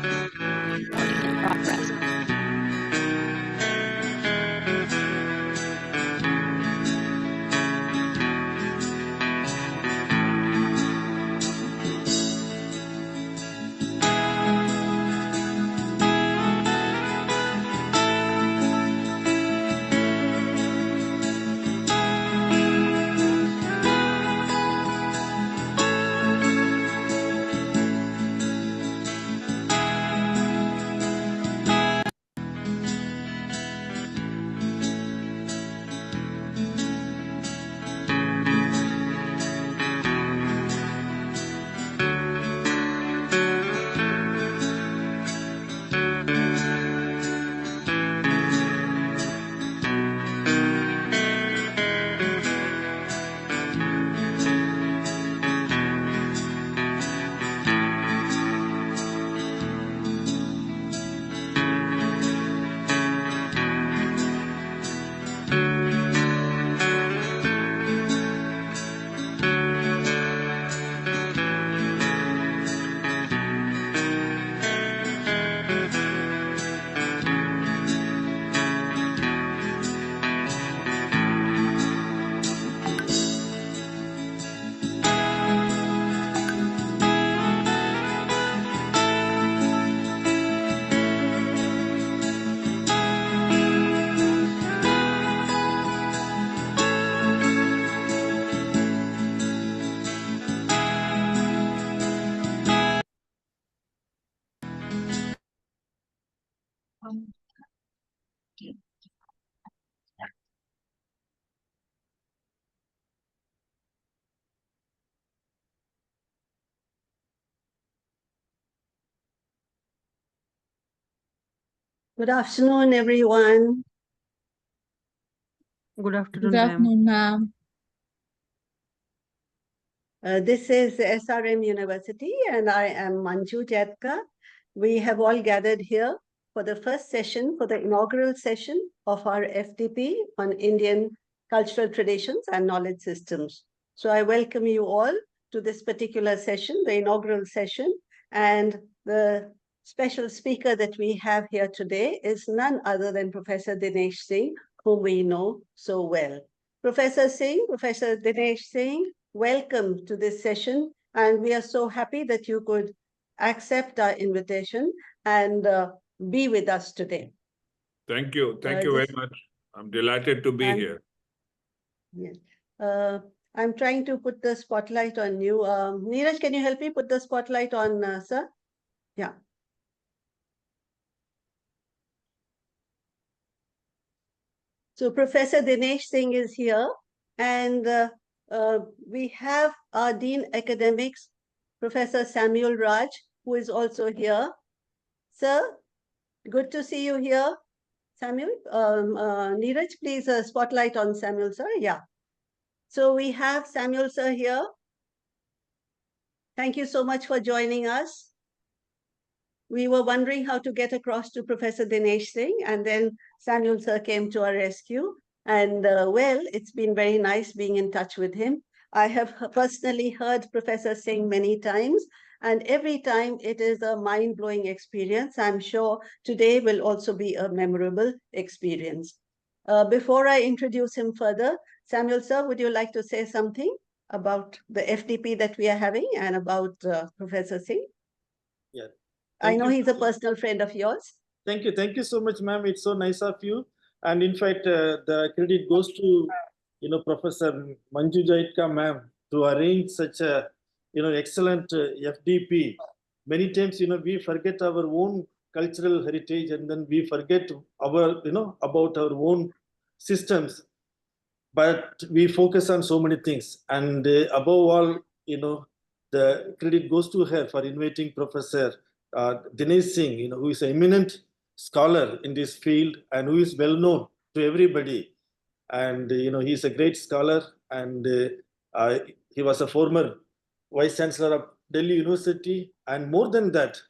Recording in progress. Good afternoon, everyone. Good afternoon, Good ma'am. afternoon, ma'am. This is SRM University, and I am Manju Jatka. We have all gathered here for the first session, for the inaugural session of our FDP on Indian cultural traditions and knowledge systems. So I welcome you all to this particular session, the inaugural session, and the special speaker that we have here today is none other than Professor Dinesh Singh, whom we know so well. Professor Dinesh Singh, welcome to this session, and we are so happy that you could accept our invitation and be with us today. Thank you. Thank you very much. I'm delighted to be here. Yes. I'm trying to put the spotlight on you. Neeraj, can you help me put the spotlight on, sir? Yeah. So Professor Dinesh Singh is here, and we have our Dean Academics, Professor Samuel Raj, who is also here. Sir, good to see you here. Samuel, Neeraj, please spotlight on Samuel, sir. Yeah. So we have Samuel, sir, here. Thank you so much for joining us. We were wondering how to get across to Professor Dinesh Singh, and then Samuel, sir, came to our rescue. And well, it's been very nice being in touch with him. I have personally heard Professor Singh many times, and every time it is a mind-blowing experience. I'm sure today will also be a memorable experience. Before I introduce him further, Samuel, sir, would you like to say something about the FDP that we are having and about Professor Singh? Yeah. I know he's a personal friend of yours. Thank you. Thank you so much, ma'am. It's so nice of you. And in fact, the credit goes to, Professor Manju Jaitka, ma'am, to arrange such a, excellent FDP. Many times, we forget our own cultural heritage, and then we forget our, about our own systems. But we focus on so many things. And above all, the credit goes to her for inviting Professor Dinesh Singh, who is an eminent scholar in this field and who is well known to everybody. And, he's a great scholar, and he was a former Vice Chancellor of Delhi University. And more than that,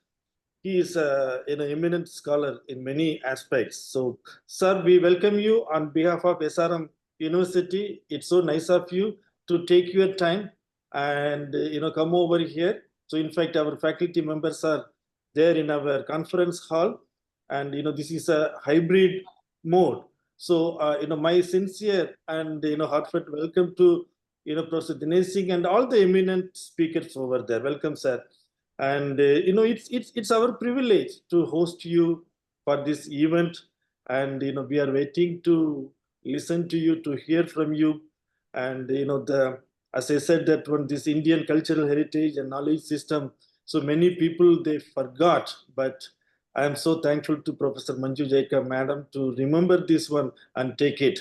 he is an eminent scholar in many aspects. So, sir, we welcome you on behalf of SRM University. It's so nice of you to take your time and come over here. So in fact, our faculty members are there in our conference hall. And, this is a hybrid mode. So, my sincere and, heartfelt welcome to, Professor Dinesh Singh and all the eminent speakers over there. Welcome, sir. And, it's our privilege to host you for this event. And, we are waiting to listen to you, to hear from you. And, as I said, that when this Indian cultural heritage and knowledge system, so many people, they forgot, but I am so thankful to Professor Manju Jaika, madam, to remember this one and take it.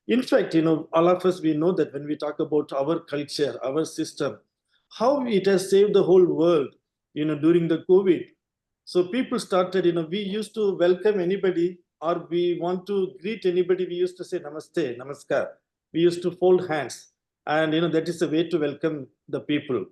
In fact, all of us, we know that when we talk about our culture, our system, how it has saved the whole world, during the COVID. So people started, we used to welcome anybody or we want to greet anybody. We used to say namaste, namaskar. We used to fold hands. And, that is a way to welcome the people.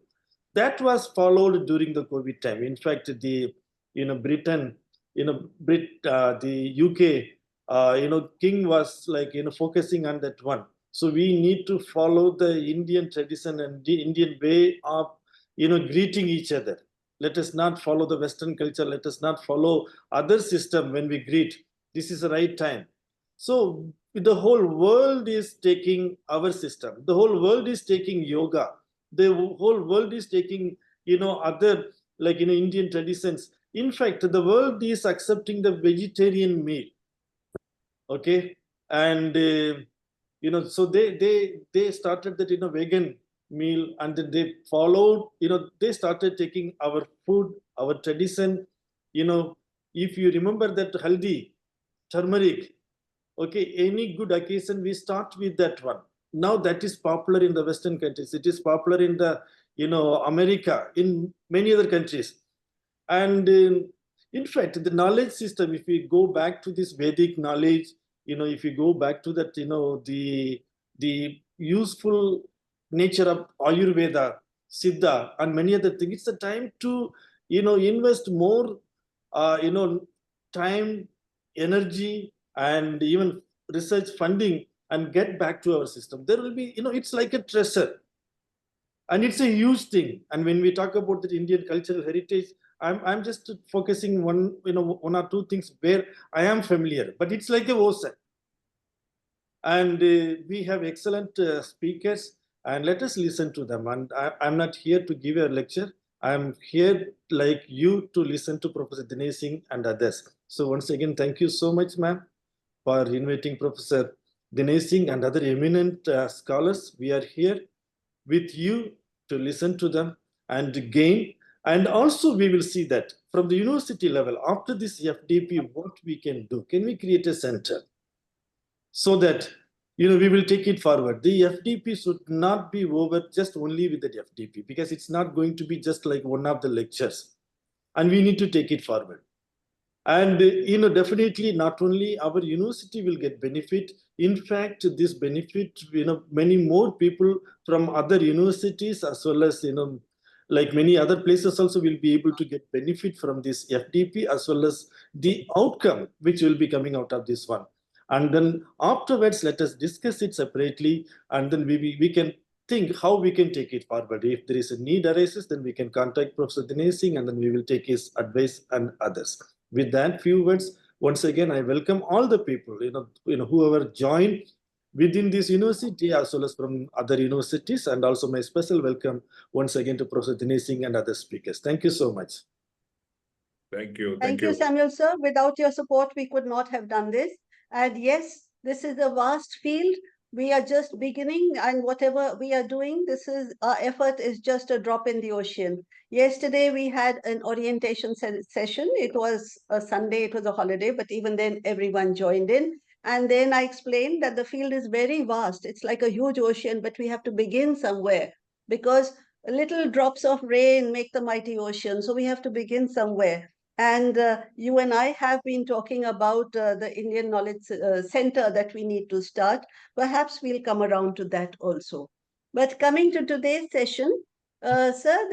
That was followed during the COVID time. In fact, the, Britain, the UK, king was like, focusing on that one. So we need to follow the Indian tradition and the Indian way of, greeting each other. Let us not follow the Western culture. Let us not follow other system when we greet. This is the right time. So the whole world is taking our system. The whole world is taking yoga. The whole world is taking, other like, Indian traditions. In fact, the world is accepting the vegetarian meal. Okay. And, so they started that, vegan meal, and then they followed, they started taking our food, our tradition. If you remember that haldi, turmeric, okay, any good occasion, we start with that one. Now that is popular in the Western countries. It is popular in the, America, in many other countries. And in fact, the knowledge system, if we go back to this Vedic knowledge, if you go back to that, the useful nature of Ayurveda, Siddha, and many other things, it's the time to, invest more, time, energy, and even research funding and get back to our system. There will be, it's like a treasure. And it's a huge thing. And when we talk about the Indian cultural heritage, I'm just focusing one or two things where I am familiar, but it's like a ocean. And we have excellent speakers, and let us listen to them. And I'm not here to give a lecture. I'm here like you to listen to Professor Dinesh Singh and others. So once again, thank you so much, ma'am, for inviting Professor Dinesh Singh and other eminent scholars. We are here with you to listen to them and gain. And also we will see that from the university level, after this FDP, what we can do. Can we create a center so that, we will take it forward? The FDP should not be over just only with the FDP, because it's not going to be just like one of the lectures. And we need to take it forward. And, definitely not only our university will get benefit. In fact, this benefit, many more people from other universities as well as, like many other places also will be able to get benefit from this FDP, as well as the outcome which will be coming out of this one. And then afterwards, let us discuss it separately, and then we can think how we can take it forward. If there is a need arises, then we can contact Professor Dinesh Singh, and then we will take his advice and others. With that few words, once again, I welcome all the people, whoever joined within this university as well as from other universities, and also my special welcome once again to Professor Dinesh Singh and other speakers. Thank you so much. Thank you. Thank you, Samuel, sir. Without your support, we could not have done this. And yes, this is a vast field. We are just beginning, and whatever we are doing, our effort is just a drop in the ocean. Yesterday, we had an orientation session. It was a Sunday, it was a holiday, but even then, everyone joined in. And then I explained that the field is very vast. It's like a huge ocean, but we have to begin somewhere, because little drops of rain make the mighty ocean. So we have to begin somewhere. And you and I have been talking about the Indian Knowledge Center that we need to start. Perhaps we'll come around to that also. But coming to today's session, Sir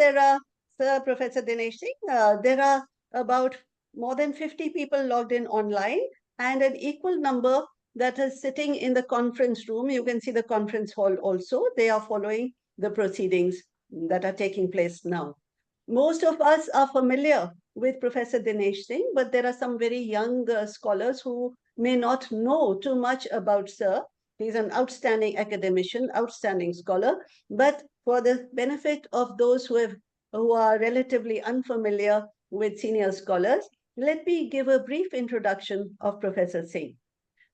Professor Dinesh Singh, there are about more than 50 people logged in online, and an equal number that is sitting in the conference room. You can see the conference hall also. They are following the proceedings that are taking place now. Most of us are familiar with Professor Dinesh Singh, but there are some very young scholars who may not know too much about Sir. He's an outstanding academician, outstanding scholar, but for the benefit of those who are relatively unfamiliar with senior scholars, let me give a brief introduction of Professor Singh.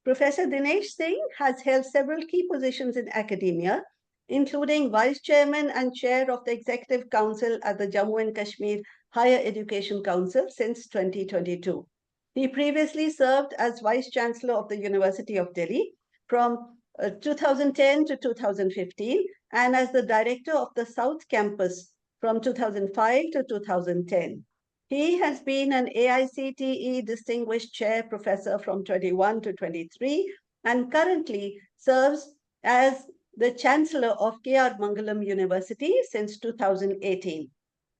Professor Dinesh Singh has held several key positions in academia, including Vice Chairman and Chair of the Executive Council at the Jammu and Kashmir Higher Education Council since 2022. He previously served as Vice Chancellor of the University of Delhi from 2010 to 2015 and as the Director of the South Campus from 2005 to 2010. He has been an AICTE Distinguished Chair Professor from 21 to 23 and currently serves as the Chancellor of K.R. Mangalam University since 2018.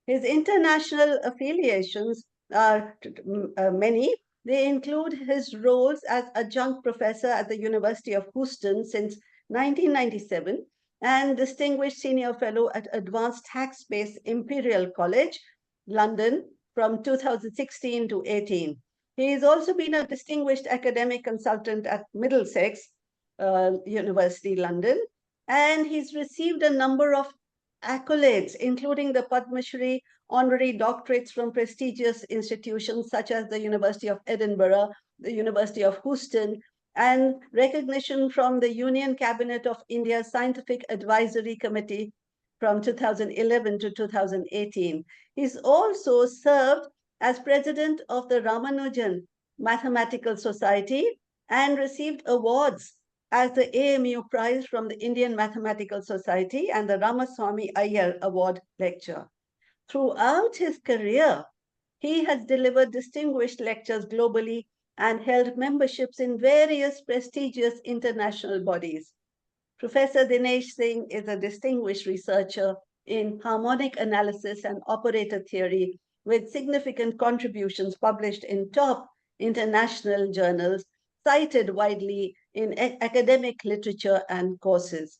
His international affiliations are many. They include his roles as adjunct professor at the University of Houston since 1997 and distinguished senior fellow at Advanced Tax-Based Imperial College, London, from 2016 to 18. He has also been a distinguished academic consultant at Middlesex University, London, and he's received a number of accolades, including the Padma Shri honorary doctorates from prestigious institutions such as the University of Edinburgh, the University of Houston, and recognition from the Union Cabinet of India's Scientific Advisory Committee from 2011 to 2018. He's also served as president of the Ramanujan Mathematical Society and received awards as the AMU Prize from the Indian Mathematical Society and the Ramaswamy Iyer Award lecture. Throughout his career, he has delivered distinguished lectures globally and held memberships in various prestigious international bodies. Professor Dinesh Singh is a distinguished researcher in harmonic analysis and operator theory with significant contributions published in top international journals, cited widely in academic literature and courses.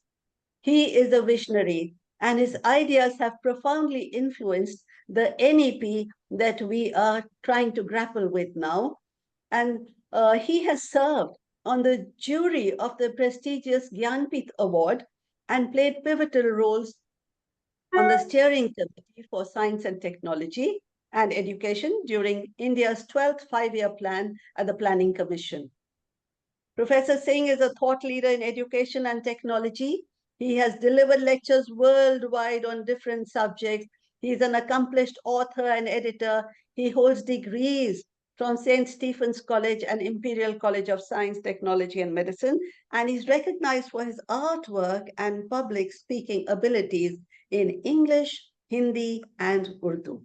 He is a visionary, and his ideas have profoundly influenced the NEP that we are trying to grapple with now. And he has served on the jury of the prestigious Gyanpith Award and played pivotal roles on the steering committee for science and technology and education during India's 12th five-year plan at the Planning Commission. Professor Singh is a thought leader in education and technology. He has delivered lectures worldwide on different subjects. He's an accomplished author and editor. He holds degrees from St. Stephen's College and Imperial College of Science, Technology, and Medicine, and he's recognized for his artwork and public speaking abilities in English, Hindi, and Urdu.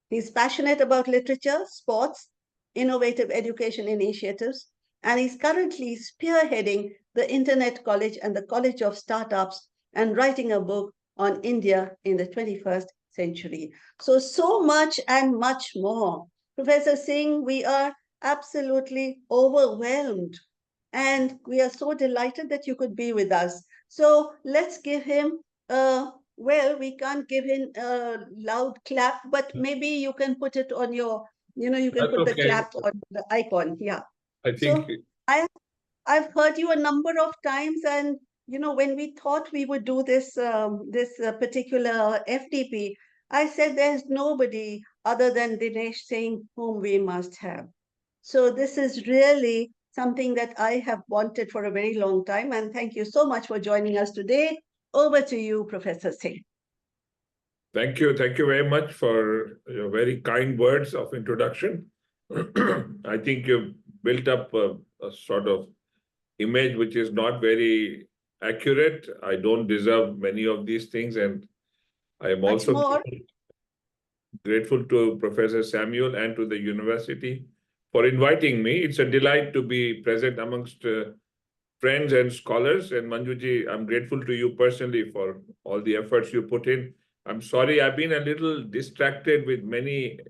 He's passionate about literature, sports, innovative education initiatives, and he's currently spearheading the Internet College and the College of Startups and writing a book on India in the 21st century. So much and much more. Professor Singh, we are absolutely overwhelmed and we are so delighted that you could be with us. So let's give him, well, we can't give him a loud clap, but maybe you can put it on your, you can That's put the okay. clap on the icon. Yeah. I think so I've heard you a number of times, and when we thought we would do this particular FDP, I said there's nobody other than Dinesh Singh whom we must have. So this is really something that I have wanted for a very long time, and thank you so much for joining us today. Over to you, Professor Singh. Thank you very much for your very kind words of introduction. I think you've built up a sort of image which is not very accurate. I don't deserve many of these things, and I am also grateful to Professor Samuel and to the university for inviting me. It's a delight to be present amongst friends and scholars. And Manjuji, I'm grateful to you personally for all the efforts you put in. I'm sorry, I've been a little distracted with many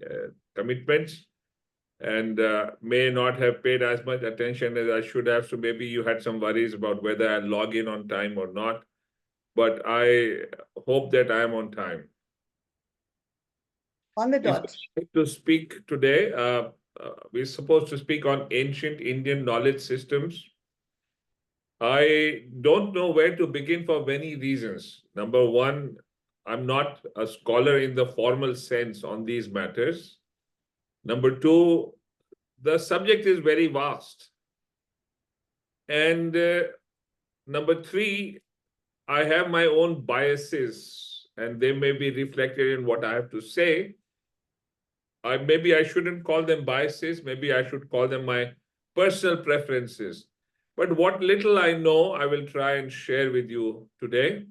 commitments and may not have paid as much attention as I should have. So maybe you had some worries about whether I'll log in on time or not. But I hope that I am on time. On the Is dot. to speak today. We're supposed to speak on ancient Indian knowledge systems. I don't know where to begin for many reasons. Number one, I'm not a scholar in the formal sense on these matters. Number two, the subject is very vast. And number three, I have my own biases, and they may be reflected in what I have to say. Maybe I shouldn't call them biases. Maybe I should call them my personal preferences. But what little I know, I will try and share with you today.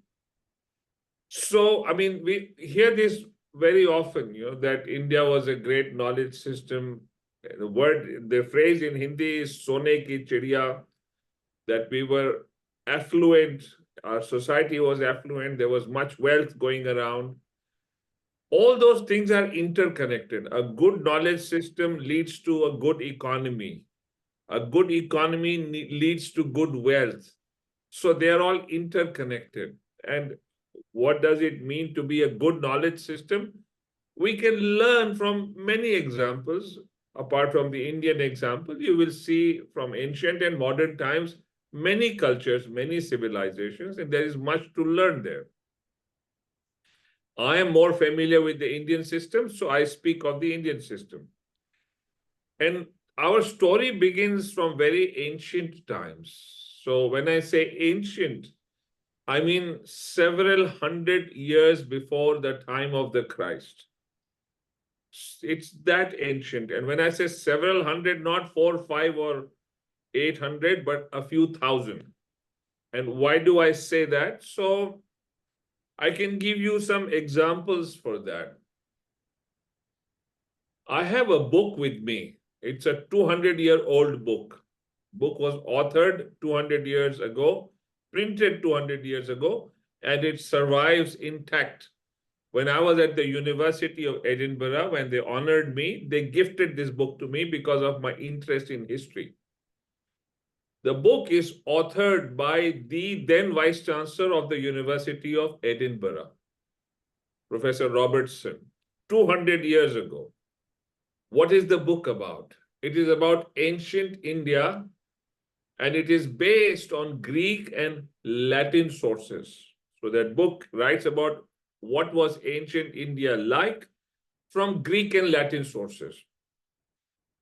So, I mean, we hear this very often, that India was a great knowledge system. The phrase in Hindi is "Sone ki chidiya," that we were affluent, our society was affluent, there was much wealth going around. All those things are interconnected. A good knowledge system leads to a good economy. A good economy leads to good wealth. So they are all interconnected. And what does it mean to be a good knowledge system? We can learn from many examples. Apart from the Indian example, you will see from ancient and modern times, many cultures, many civilizations, and there is much to learn there. I am more familiar with the Indian system, so I speak of the Indian system. And our story begins from very ancient times. So when I say ancient, I mean several hundred years before the time of the Christ. It's that ancient. And when I say several hundred, not 4, 5, or 800, but a few thousand. And why do I say that? So I can give you some examples for that. I have a book with me. It's a 200-year-old book. Book was authored 200 years ago, printed 200 years ago, and it survives intact. When I was at the University of Edinburgh, when they honored me, they gifted this book to me because of my interest in history. The book is authored by the then Vice Chancellor of the University of Edinburgh, Professor Robertson, 200 years ago. What is the book about? It is about ancient India, and it is based on Greek and Latin sources. So that book writes about what was ancient India like from Greek and Latin sources.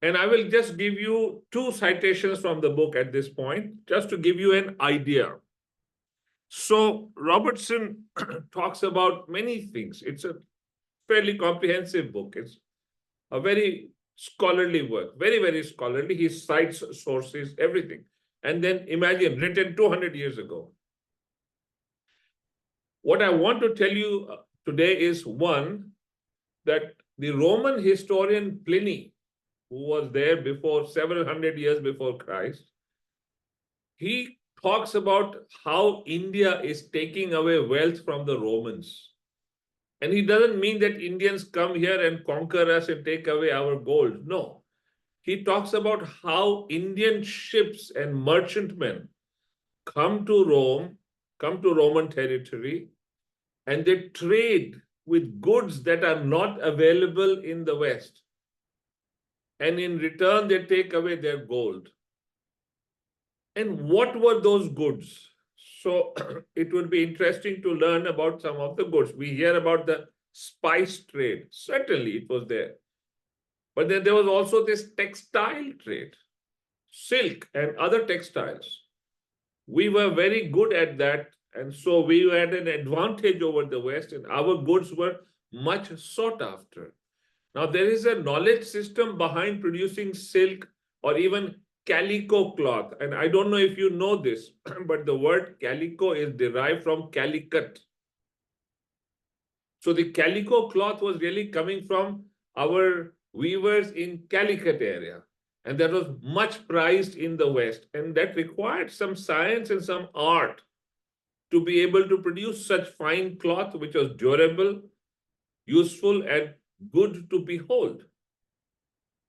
And I will just give you 2 citations from the book at this point, just to give you an idea. So Robertson talks about many things. It's a fairly comprehensive book. It's a very scholarly work, very, very scholarly. He cites sources, everything. And then imagine, written 200 years ago. What I want to tell you today is, one, that the Roman historian Pliny, who was there before several hundred years before Christ, he talks about how India is taking away wealth from the Romans. And he doesn't mean that Indians come here and conquer us and take away our gold. No. He talks about how Indian ships and merchantmen come to Rome, come to Roman territory, and they trade with goods that are not available in the West. And in return, they take away their gold. And what were those goods? So it would be interesting to learn about some of the goods. We hear about the spice trade. Certainly it was there. But then there was also this textile trade, silk and other textiles. We were very good at that. And so we had an advantage over the West, and our goods were much sought after. Now, there is a knowledge system behind producing silk or even calico cloth. And I don't know if you know this, but the word calico is derived from calicut. So the calico cloth was really coming from our weavers in Calicut area. And that was much prized in the West. And that required some science and some art to be able to produce such fine cloth, which was durable, useful, and good to behold.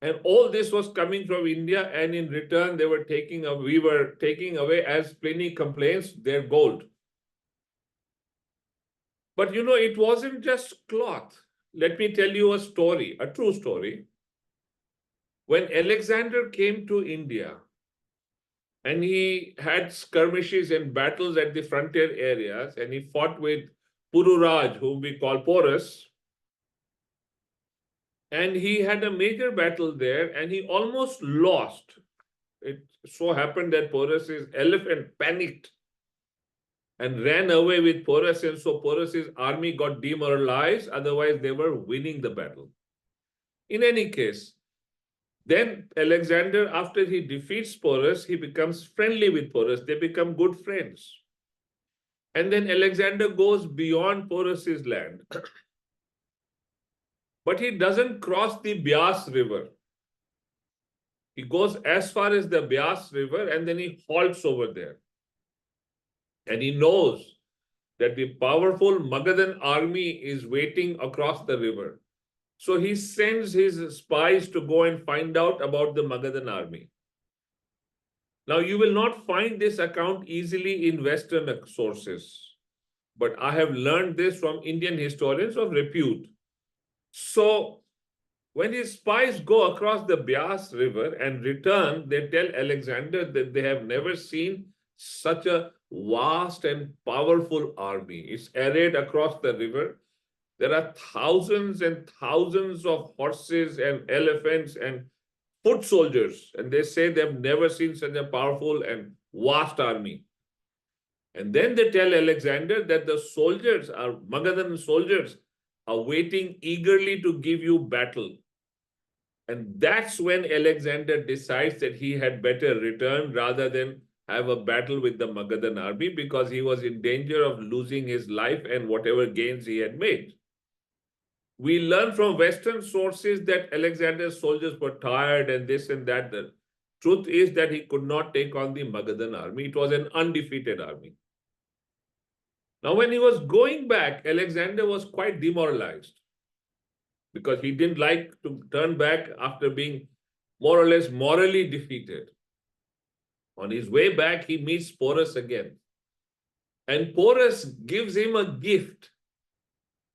And all this was coming from India, and in return, we were taking away, as Pliny complains, their gold. But it wasn't just cloth. let me tell you a story, a true story. When Alexander came to India and he had skirmishes and battles at the frontier areas, and he fought with Pururaj, whom we call Porus, and he had a major battle there and he almost lost. It so happened that Porus's elephant panicked and ran away with Porus, and so Porus's army got demoralized. Otherwise, they were winning the battle. In any case, then Alexander, after he defeats Porus, he becomes friendly with Porus. They become good friends. And then Alexander goes beyond Porus's land. But he doesn't cross the Bias River. He goes as far as the Bias River and then he halts over there. And he knows that the powerful Magadhan army is waiting across the river. So he sends his spies to go and find out about the Magadhan army. Now, you will not find this account easily in Western sources, but I have learned this from Indian historians of repute. So, when his spies go across the Bias River and return, they tell Alexander that they have never seen such a vast and powerful army. It's arrayed across the river. There are thousands and thousands of horses and elephants and foot soldiers. And they say they've never seen such a powerful and vast army. And then they tell Alexander that the soldiers, are Magadhan soldiers, are waiting eagerly to give you battle. And that's when Alexander decides that he had better return rather than have a battle with the Magadhan army, because he was in danger of losing his life and whatever gains he had made. We learn from Western sources that Alexander's soldiers were tired and this and that. The truth is that he could not take on the Magadhan army. It was an undefeated army. Now, when he was going back, Alexander was quite demoralized because he didn't like to turn back after being more or less morally defeated. On his way back, he meets Porus again. And Porus gives him a gift.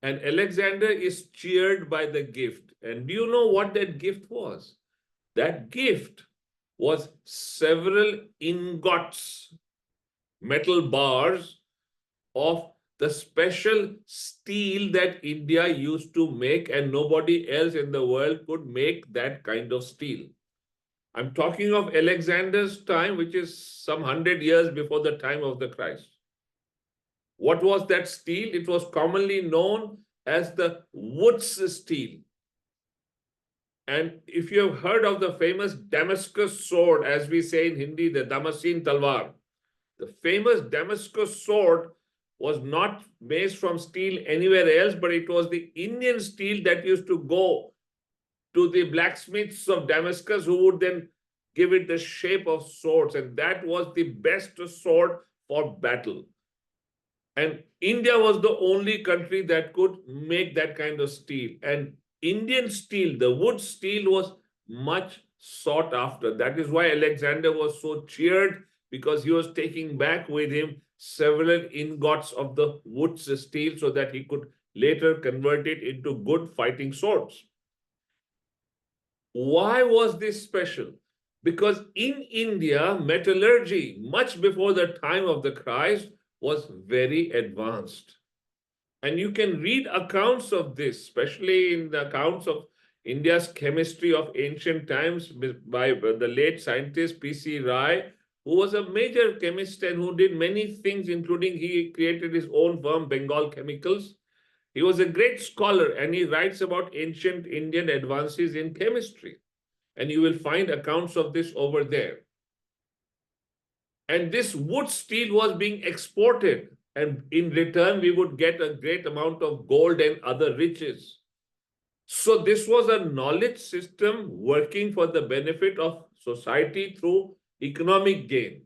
And Alexander is cheered by the gift. And do you know what that gift was? That gift was several ingots, metal bars of the special steel that India used to make, and nobody else in the world could make that kind of steel. I'm talking of Alexander's time, which is some 100 years before the time of the Christ. What was that steel? It was commonly known as the Woods steel. And if you have heard of the famous Damascus sword, as we say in Hindi, the Damascene Talwar, the famous Damascus sword was not made from steel anywhere else, but it was the Indian steel that used to go to the blacksmiths of Damascus, who would then give it the shape of swords. And that was the best sword for battle. And India was the only country that could make that kind of steel. And Indian steel, the wood steel, was much sought after. That is why Alexander was so cheered, because he was taking back with him several ingots of the wood steel so that he could later convert it into good fighting swords. Why was this special? Because in India, metallurgy, much before the time of the Christ, was very advanced. And you can read accounts of this, especially in the accounts of India's chemistry of ancient times by the late scientist P.C. Rai, who was a major chemist and who did many things, including he created his own firm, Bengal Chemicals. He was a great scholar, and he writes about ancient Indian advances in chemistry. And you will find accounts of this over there. And this wood steel was being exported. And in return, we would get a great amount of gold and other riches. So this was a knowledge system working for the benefit of society through economic gain.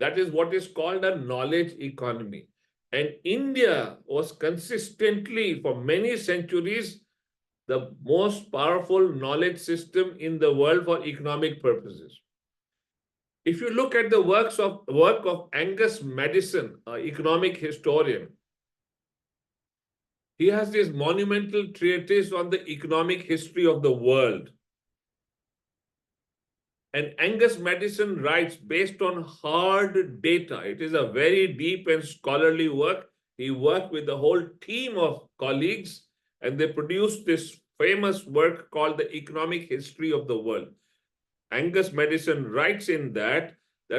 That is what is called a knowledge economy. And India was consistently, for many centuries, the most powerful knowledge system in the world for economic purposes. If you look at the work of Angus Madison, an economic historian, He has this monumental treatise on the economic history of the world. And Angus Madison writes based on hard data. It is a very deep and scholarly work. He worked with the whole team of colleagues, and they produced this famous work called The Economic History of the World. Angus Madison writes in that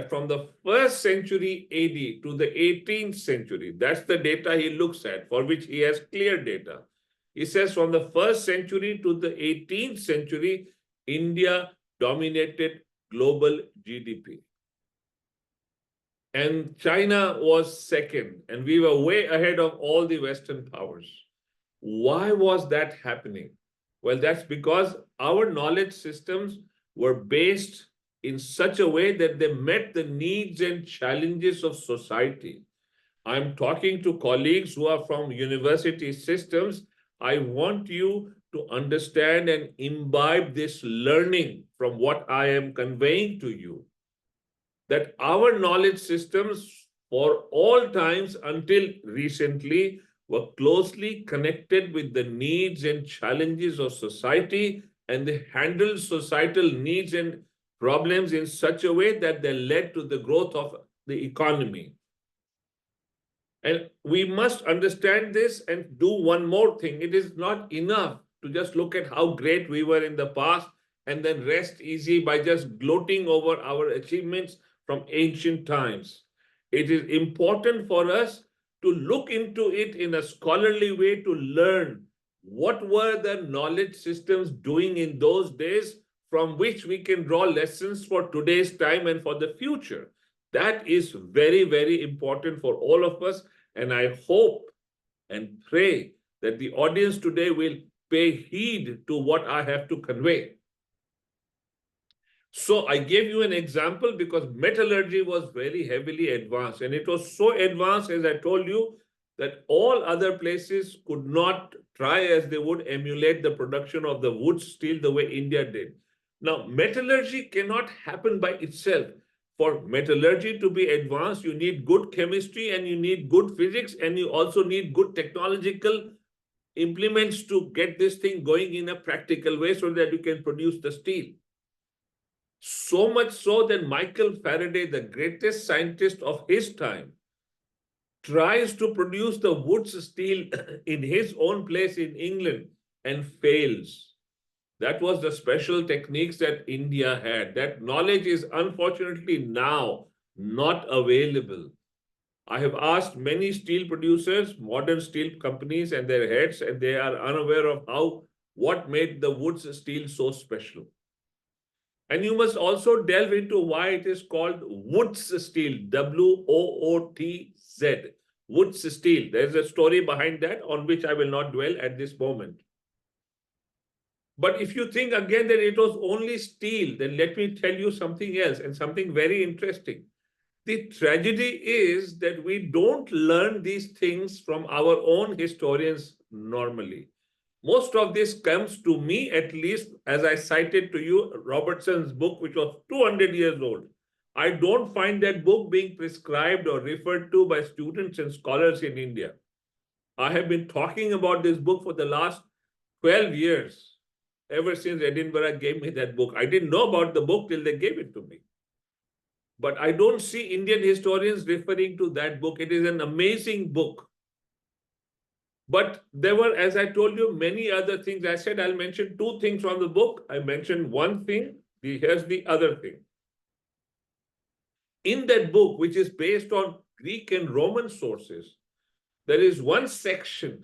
from the 1st century AD to the 18th century, that's the data he looks at, for which he has clear data. He says from the 1st century to the 18th century, India dominated global GDP. And China was second, and we were way ahead of all the Western powers. Why was that happening? Well, that's because our knowledge systems were based in such a way that they met the needs and challenges of society. I'm talking to colleagues who are from university systems. I want you to understand and imbibe this learning from what I am conveying to you, that our knowledge systems for all times until recently were closely connected with the needs and challenges of society, and they handled societal needs and problems in such a way that they led to the growth of the economy. And we must understand this and do one more thing. It is not enough to just look at how great we were in the past and then rest easy by just gloating over our achievements from ancient times. It is important for us to look into it in a scholarly way to learn what were the knowledge systems doing in those days from which we can draw lessons for today's time and for the future. That is very, very important for all of us. And I hope and pray that the audience today will pay heed to what I have to convey. So I gave you an example because metallurgy was very heavily advanced, and it was so advanced, as I told you, that all other places could not try as they would emulate the production of the wood steel the way India did. Now, metallurgy cannot happen by itself. For metallurgy to be advanced, you need good chemistry and you need good physics, and you also need good technological implements to get this thing going in a practical way so that you can produce the steel. So much so that Michael Faraday, the greatest scientist of his time, tries to produce the wood steel in his own place in England and fails. That was the special techniques that India had. That knowledge is unfortunately now not available. I have asked many steel producers, modern steel companies and their heads, and they are unaware of what made the wood steel so special. And you must also delve into why it is called Woods steel, W-O-O-T-Z, Woods steel. There's a story behind that on which I will not dwell at this moment. But if you think again that it was only steel, then let me tell you something else and something very interesting. The tragedy is that we don't learn these things from our own historians normally. Most of this comes to me, at least, as I cited to you, Robertson's book, which was 200 years old. I don't find that book being prescribed or referred to by students and scholars in India. I have been talking about this book for the last 12 years, ever since Edinburgh gave me that book. I didn't know about the book till they gave it to me. But I don't see Indian historians referring to that book. It is an amazing book. But there were, as I told you, many other things. I said I'll mention two things from the book. I mentioned one thing. Here's the other thing. In that book, which is based on Greek and Roman sources, there is one section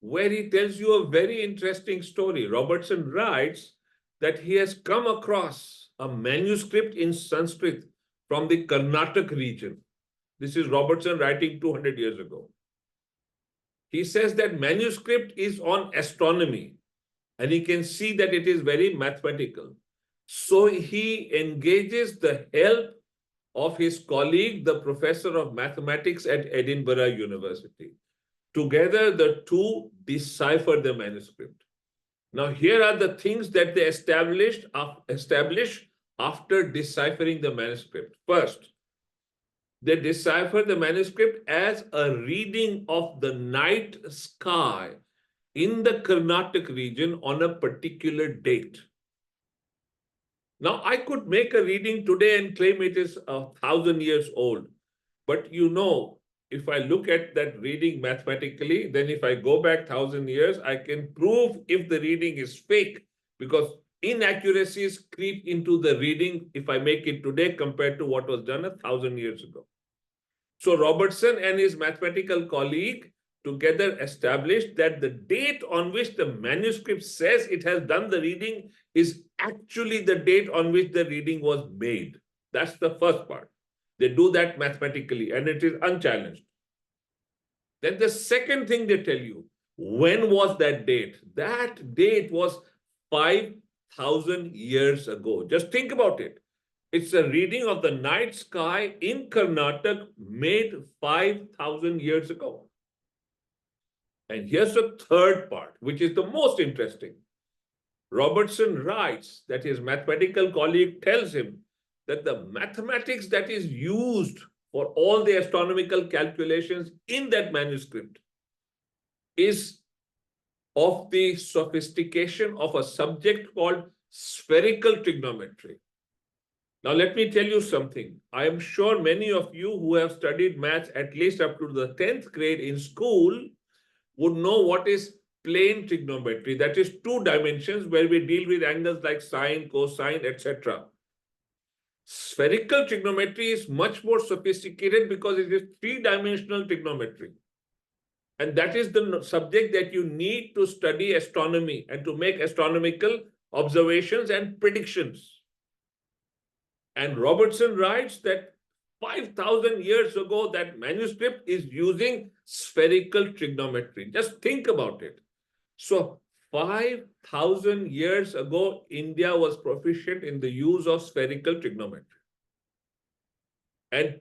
where he tells you a very interesting story. Robertson writes that he has come across a manuscript in Sanskrit from the Karnataka region. This is Robertson writing 200 years ago. He says that manuscript is on astronomy, and he can see that it is very mathematical. So he engages the help of his colleague, the professor of mathematics at Edinburgh University. Together, the two decipher the manuscript. Now, here are the things that they establish after deciphering the manuscript. First, they decipher the manuscript as a reading of the night sky in the Carnatic region on a particular date. Now, I could make a reading today and claim it is 1,000 years old. But you know, if I look at that reading mathematically, then if I go back 1,000 years, I can prove if the reading is fake, because inaccuracies creep into the reading if I make it today compared to what was done 1,000 years ago. So Robertson and his mathematical colleague together established that the date on which the manuscript says it has done the reading is actually the date on which the reading was made. That's the first part. They do that mathematically and it is unchallenged. Then the second thing they tell you, when was that date? That date was 5,000 years ago. Just think about it. It's a reading of the night sky in Karnataka made 5,000 years ago. And here's the third part, which is the most interesting. Robertson writes that his mathematical colleague tells him that the mathematics that is used for all the astronomical calculations in that manuscript is of the sophistication of a subject called spherical trigonometry. Now, let me tell you something. I am sure many of you who have studied maths at least up to the 10th grade in school would know what is plane trigonometry. That is 2 dimensions where we deal with angles like sine, cosine, etc. Spherical trigonometry is much more sophisticated because it is 3-dimensional trigonometry. And that is the subject that you need to study astronomy and to make astronomical observations and predictions. And Robertson writes that 5,000 years ago, that manuscript is using spherical trigonometry. Just think about it. So 5,000 years ago, India was proficient in the use of spherical trigonometry. And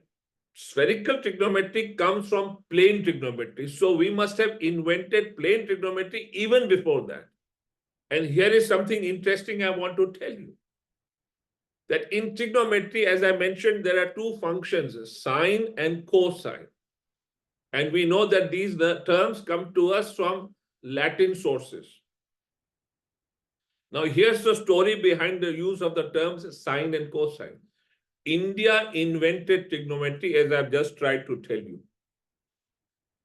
spherical trigonometry comes from plane trigonometry. So we must have invented plane trigonometry even before that. And here is something interesting I want to tell you. That in trigonometry, as I mentioned, there are 2 functions, sine and cosine. And we know that these terms come to us from Latin sources. Now, here's the story behind the use of the terms sine and cosine. India invented trigonometry, as I've just tried to tell you.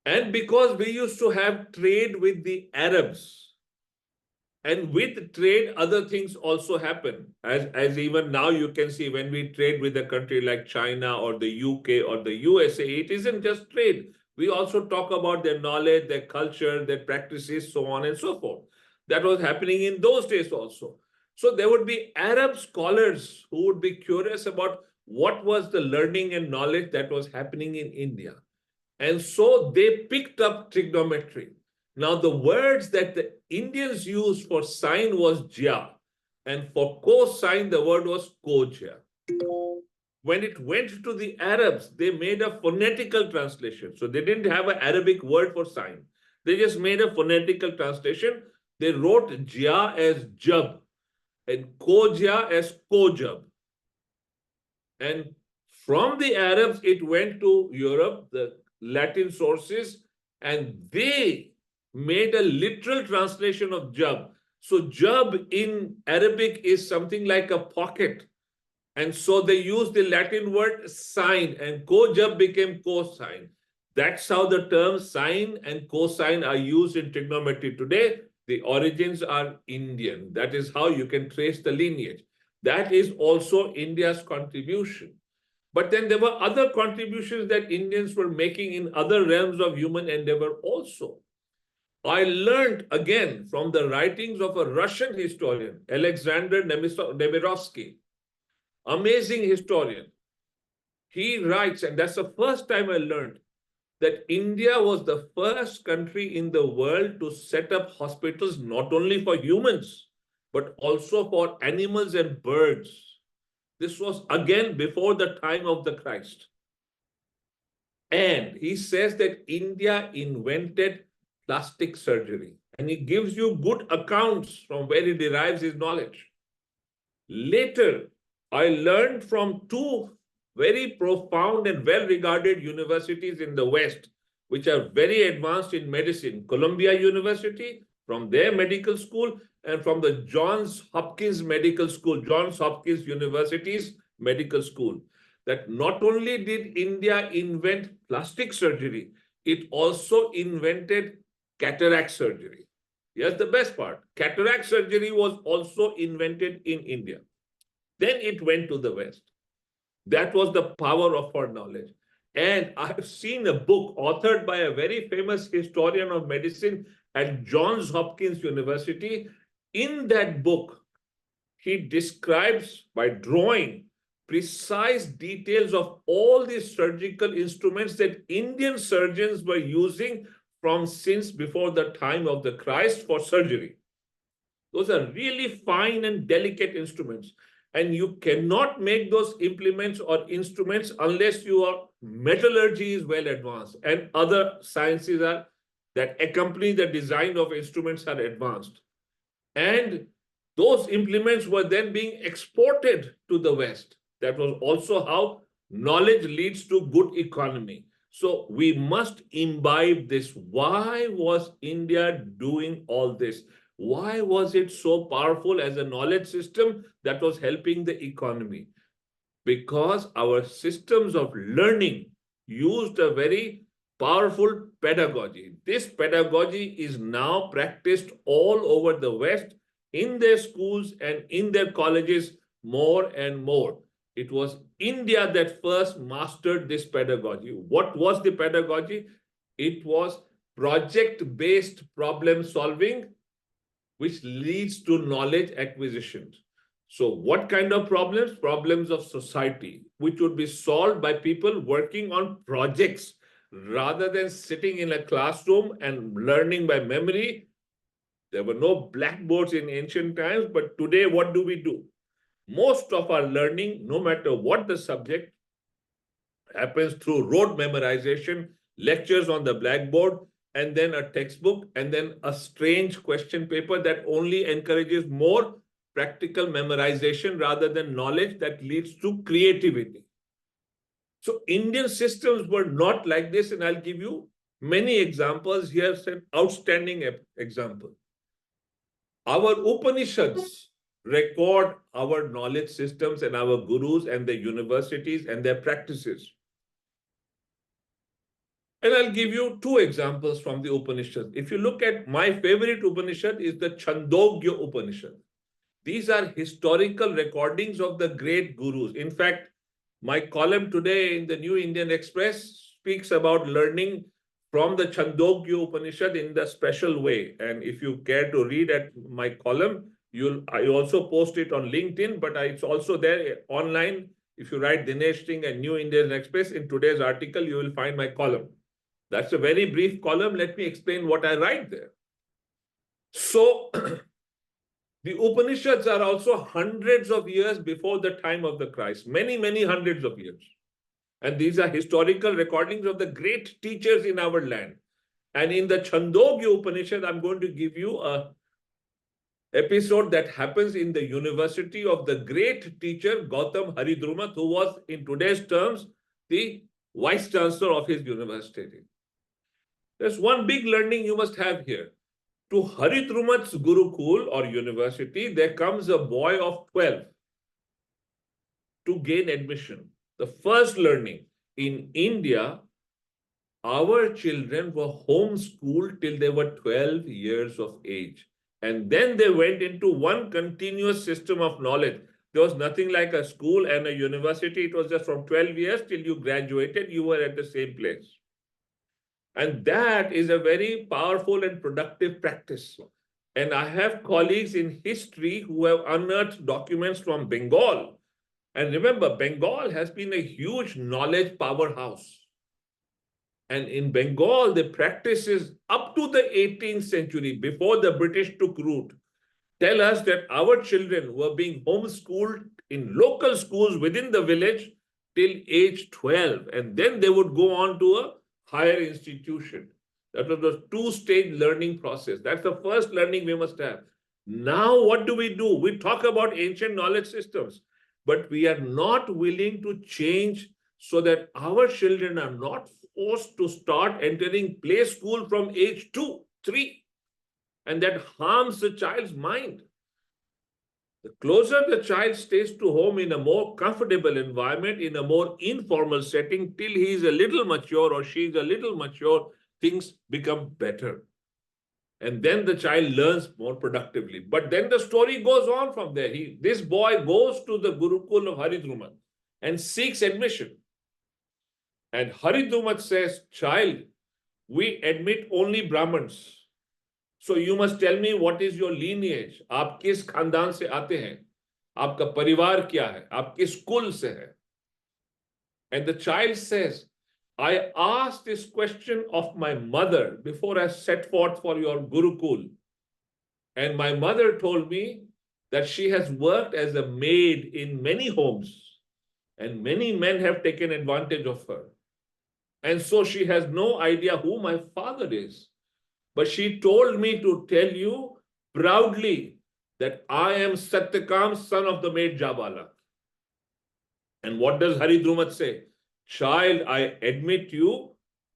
And because we used to have trade with the Arabs, and with trade, other things also happen. As even now you can see when we trade with a country like China or the UK or the USA, it isn't just trade. We also talk about their knowledge, their culture, their practices, so on and so forth. That was happening in those days also. So there would be Arab scholars who would be curious about what was the learning and knowledge that was happening in India. And so they picked up trigonometry. Now, the words that the Indians used for sine was jya, and for cosine, the word was koja. When it went to the Arabs, they made a phonetical translation. So they didn't have an Arabic word for sine. They just made a phonetical translation. They wrote jya as jab and koja as kojab. And from the Arabs, it went to Europe, the Latin sources, and they made a literal translation of jab. So jab in Arabic is something like a pocket. And so they used the Latin word sine, and kojab became cosine. That's how the terms sine and cosine are used in trigonometry today. The origins are Indian. That is how you can trace the lineage. That is also India's contribution. But then there were other contributions that Indians were making in other realms of human endeavor also. I learned again from the writings of a Russian historian, Alexander Nemirovsky, amazing historian. He writes, and that's the first time I learned, that India was the first country in the world to set up hospitals not only for humans, but also for animals and birds. This was again before the time of the Christ. And he says that India invented plastic surgery. And he gives you good accounts from where he derives his knowledge. Later, I learned from 2 very profound and well-regarded universities in the West, which are very advanced in medicine, Columbia University from their medical school and from the Johns Hopkins Medical School, Johns Hopkins University's medical school, that not only did India invent plastic surgery, it also invented cataract surgery. Here's the best part. Cataract surgery was also invented in India. Then it went to the West. That was the power of our knowledge. And I've seen a book authored by a very famous historian of medicine at Johns Hopkins University. In that book, he describes by drawing precise details of all these surgical instruments that Indian surgeons were using from since before the time of the Christ for surgery. Those are really fine and delicate instruments. And you cannot make those implements or instruments unless your metallurgy is well advanced and other sciences are that accompany the design of instruments are advanced. And those implements were then being exported to the West. That was also how knowledge leads to good economy. So we must imbibe this. Why was India doing all this? Why was it so powerful as a knowledge system that was helping the economy? Because our systems of learning used a very powerful pedagogy. This pedagogy is now practiced all over the West in their schools and in their colleges more and more. It was India that first mastered this pedagogy. What was the pedagogy? It was project-based problem solving, which leads to knowledge acquisition. So what kind of problems? Problems of society, which would be solved by people working on projects rather than sitting in a classroom and learning by memory. There were no blackboards in ancient times, but today what do? Most of our learning, no matter what the subject, happens through rote memorization, lectures on the blackboard, and then a textbook, and then a strange question paper that only encourages more practical memorization rather than knowledge that leads to creativity. So Indian systems were not like this, and I'll give you many examples. Here's an outstanding example. Our Upanishads record our knowledge systems and our gurus and the universities and their practices. And I'll give you two examples from the Upanishads. If you look at my favorite Upanishad is the Chandogya Upanishad. These are historical recordings of the great gurus. In fact, my column today in the New Indian Express speaks about learning from the Chandogya Upanishad in the special way. And if you care to read at my column, I also post it on LinkedIn, but it's also there online. If you write Dinesh Singh and New Indian Express, in today's article, you will find my column. That's a very brief column. Let me explain what I write there. So the Upanishads are also hundreds of years before the time of the Christ, many hundreds of years. And these are historical recordings of the great teachers in our land. And in the Chandogya Upanishad, I'm going to give you a episode that happens in the university of the great teacher Gautam Haridrumat, who was in today's terms the vice chancellor of his university. There's one big learning you must have here. To Haridrumat's Gurukul or university, there comes a boy of 12 to gain admission. The first learning in India, our children were homeschooled till they were 12 years of age. And then they went into one continuous system of knowledge. There was nothing like a school and a university. It was just from 12 years till you graduated, you were at the same place. And that is a very powerful and productive practice. And I have colleagues in history who have unearthed documents from Bengal. And remember, Bengal has been a huge knowledge powerhouse. And in Bengal, the practices up to the 18th century, before the British took root, tell us that our children were being homeschooled in local schools within the village till age 12. And then they would go on to a higher institution. That was the two-stage learning process. That's the first learning we must have. Now, what do? We talk about ancient knowledge systems, but we are not willing to change so that our children are not forced to start entering play school from age 2, 3. and that harms the child's mind. The closer the child stays to home in a more comfortable environment, in a more informal setting, till he is a little mature or she is a little mature, things become better. And then the child learns more productively. But then the story goes on from there. This boy goes to the Gurukul of Haridrumat and seeks admission. And Haridrumat says, child, we admit only Brahmins. So you must tell me what is your lineage. आप किस खानदान से आते हैं? आपका परिवार क्या है? आप किस कुल से हैं? And the child says, I asked this question of my mother before I set forth for your Gurukul. And my mother told me that she has worked as a maid in many homes and many men have taken advantage of her. And so she has no idea who my father is. But she told me to tell you proudly that I am Satyakam, son of the maid Jabala. And what does Haridrumat say? Child, I admit you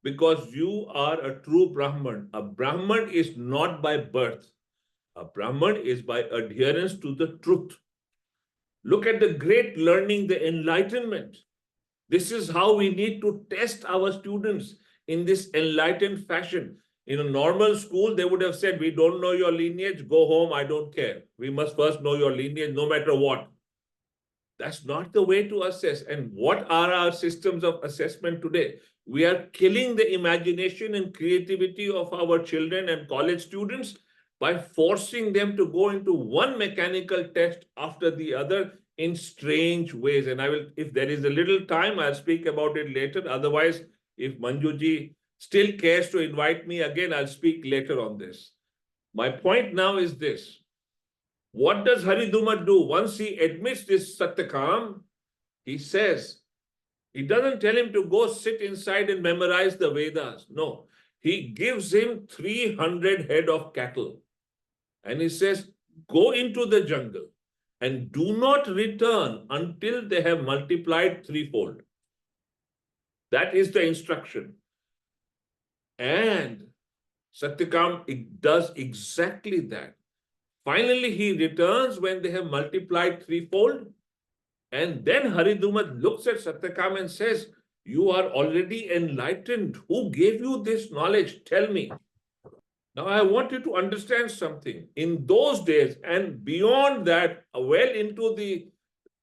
because you are a true Brahman. A Brahman is not by birth. A Brahman is by adherence to the truth. Look at the great learning, the enlightenment. This is how we need to test our students in this enlightened fashion. In a normal school, they would have said, we don't know your lineage, go home, I don't care. We must first know your lineage no matter what. That's not the way to assess. And what are our systems of assessment today? We are killing the imagination and creativity of our children and college students by forcing them to go into one mechanical test after the other in strange ways. And I will, if there is a little time, I'll speak about it later. Otherwise, if Manjuji still cares to invite me again, I'll speak later on this. My point now is this. What does Haridrumat do? Once he admits this Satyakam, he says, he doesn't tell him to go sit inside and memorize the Vedas. No, he gives him 300 head of cattle. And he says, go into the jungle and do not return until they have multiplied threefold. That is the instruction. And Satyakam does exactly that. Finally, he returns when they have multiplied threefold. And then Haridrumat looks at Satyakam and says, you are already enlightened. Who gave you this knowledge? Tell me. Now, I want you to understand something. In those days and beyond that, well into the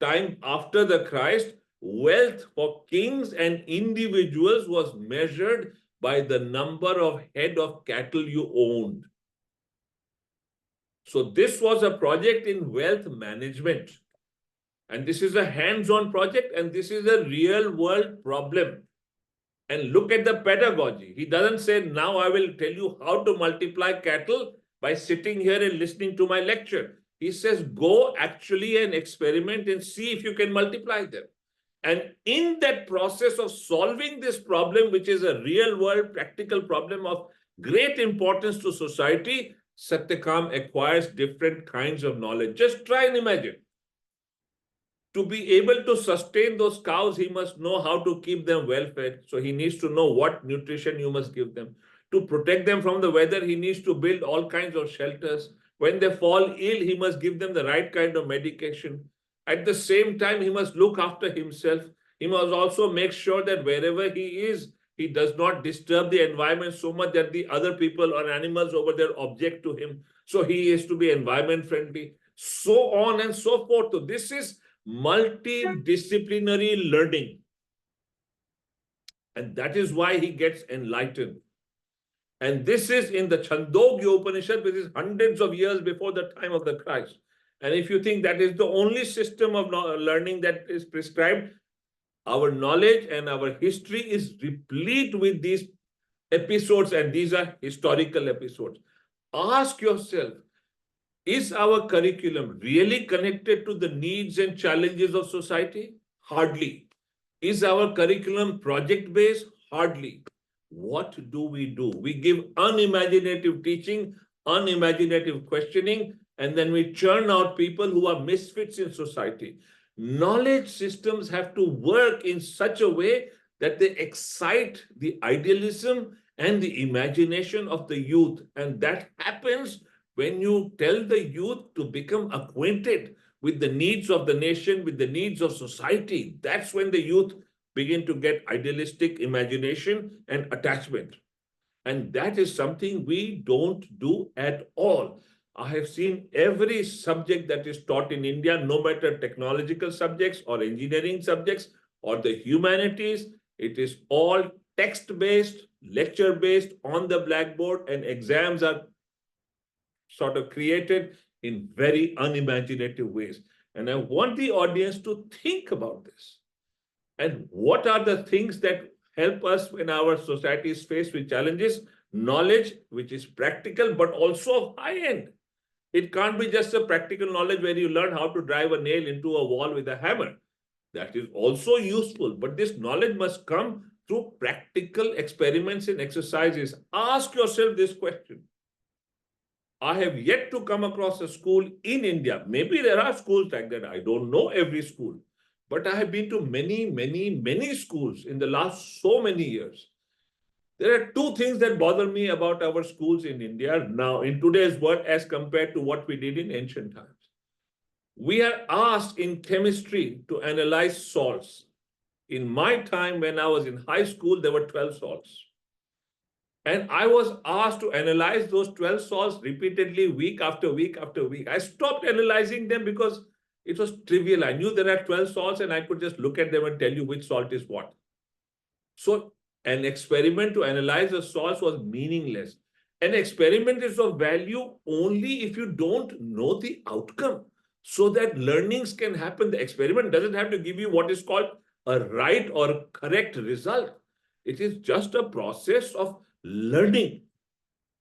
time after the Christ, wealth for kings and individuals was measured by the number of head of cattle you owned. So this was a project in wealth management. And this is a hands-on project, and this is a real-world problem. And look at the pedagogy. He doesn't say, now I will tell you how to multiply cattle by sitting here and listening to my lecture. He says, go actually and experiment and see if you can multiply them. And in that process of solving this problem, which is a real-world practical problem of great importance to society, Satyakam acquires different kinds of knowledge. Just try and imagine. To be able to sustain those cows, he must know how to keep them well fed. So he needs to know what nutrition you must give them. To protect them from the weather, he needs to build all kinds of shelters. When they fall ill, he must give them the right kind of medication. At the same time, he must look after himself. He must also make sure that wherever he is, he does not disturb the environment so much that the other people or animals over there object to him. So he is to be environment friendly, so on and so forth. So this is multidisciplinary learning. And that is why he gets enlightened. And this is in the Chandogya Upanishad, which is hundreds of years before the time of the Christ. And if you think that is the only system of learning that is prescribed, our knowledge and our history is replete with these episodes, and these are historical episodes. Ask yourself, is our curriculum really connected to the needs and challenges of society? Hardly. Is our curriculum project-based? Hardly. What do? We give unimaginative teaching, unimaginative questioning, and then we churn out people who are misfits in society. Knowledge systems have to work in such a way that they excite the idealism and the imagination of the youth. And that happens when you tell the youth to become acquainted with the needs of the nation, with the needs of society, that's when the youth begin to get idealistic imagination and attachment. And that is something we don't do at all. I have seen every subject that is taught in India, no matter technological subjects or engineering subjects or the humanities, it is all text-based, lecture-based on the blackboard, and exams are sort of created in very unimaginative ways. And I want the audience to think about this. And what are the things that help us when our society is faced with challenges? Knowledge, which is practical, but also high end. It can't be just a practical knowledge where you learn how to drive a nail into a wall with a hammer. That is also useful, but this knowledge must come through practical experiments and exercises. Ask yourself this question. I have yet to come across a school in India. Maybe there are schools like that. I don't know every school. But I have been to many schools in the last so many years. There are two things that bother me about our schools in India now, in today's world, as compared to what we did in ancient times. We are asked in chemistry to analyze salts. In my time, when I was in high school, there were 12 salts. And I was asked to analyze those 12 salts repeatedly, week after week after week. I stopped analyzing them because it was trivial. I knew there are 12 salts and I could just look at them and tell you which salt is what. So an experiment to analyze the salts was meaningless. An experiment is of value only if you don't know the outcome, so that learnings can happen. The experiment doesn't have to give you what is called a right or correct result. It is just a process of learning.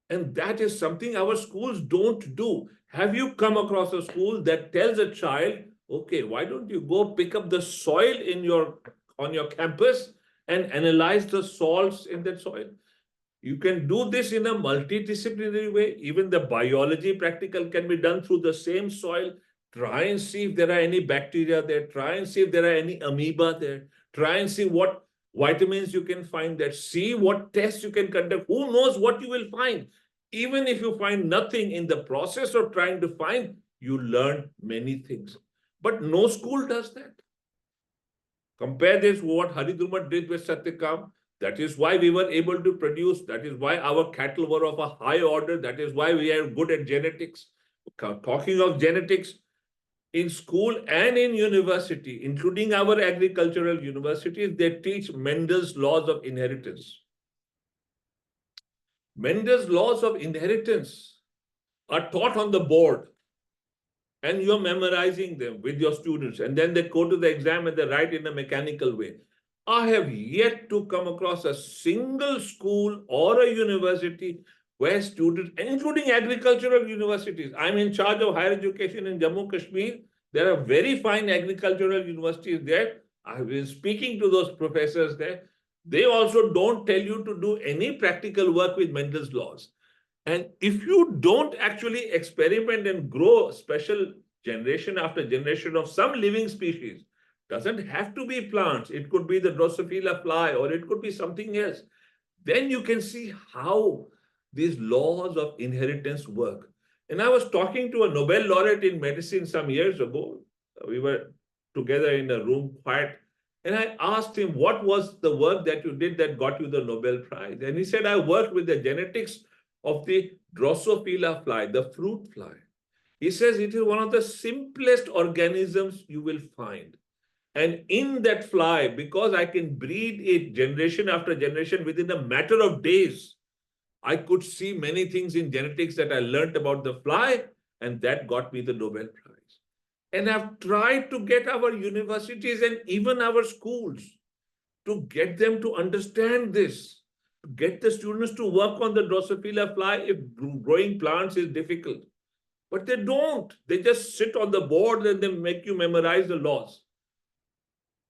And that is something our schools don't do. Have you come across a school that tells a child, okay, why don't you go pick up the soil on your campus and analyze the salts in that soil? You can do this in a multidisciplinary way. Even the biology practical can be done through the same soil. Try and see if there are any bacteria there. Try and see if there are any amoeba there. Try and see what vitamins you can find there. See what tests you can conduct. Who knows what you will find? Even if you find nothing, in the process of trying to find, you learn many things. But no school does that. Compare this with what Haridurma did with Satyakam. That is why we were able to produce. That is why our cattle were of a high order. That is why we are good at genetics. Talking of genetics, in school and in university, including our agricultural universities, they teach Mendel's laws of inheritance. Mendel's laws of inheritance are taught on the board, and you're memorizing them with your students, and then they go to the exam and they write in a mechanical way. I have yet to come across a single school or a university where students, including agricultural universities, I'm in charge of higher education in Jammu Kashmir. There are very fine agricultural universities there. I've been speaking to those professors there. They also don't tell you to do any practical work with Mendel's laws. And if you don't actually experiment and grow special generation after generation of some living species, doesn't have to be plants, it could be the Drosophila fly, or it could be something else, then you can see how these laws of inheritance work. And I was talking to a Nobel laureate in medicine some years ago. We were together in a room, quiet. And I asked him, what was the work that you did that got you the Nobel Prize? And he said, I worked with the genetics of the Drosophila fly, the fruit fly. He says it is one of the simplest organisms you will find. And in that fly, because I can breed it generation after generation within a matter of days, I could see many things in genetics that I learned about the fly, and that got me the Nobel Prize. And I've tried to get our universities and even our schools to get them to understand this, to get the students to work on the Drosophila fly if growing plants is difficult. But they don't. They just sit on the board and they make you memorize the laws.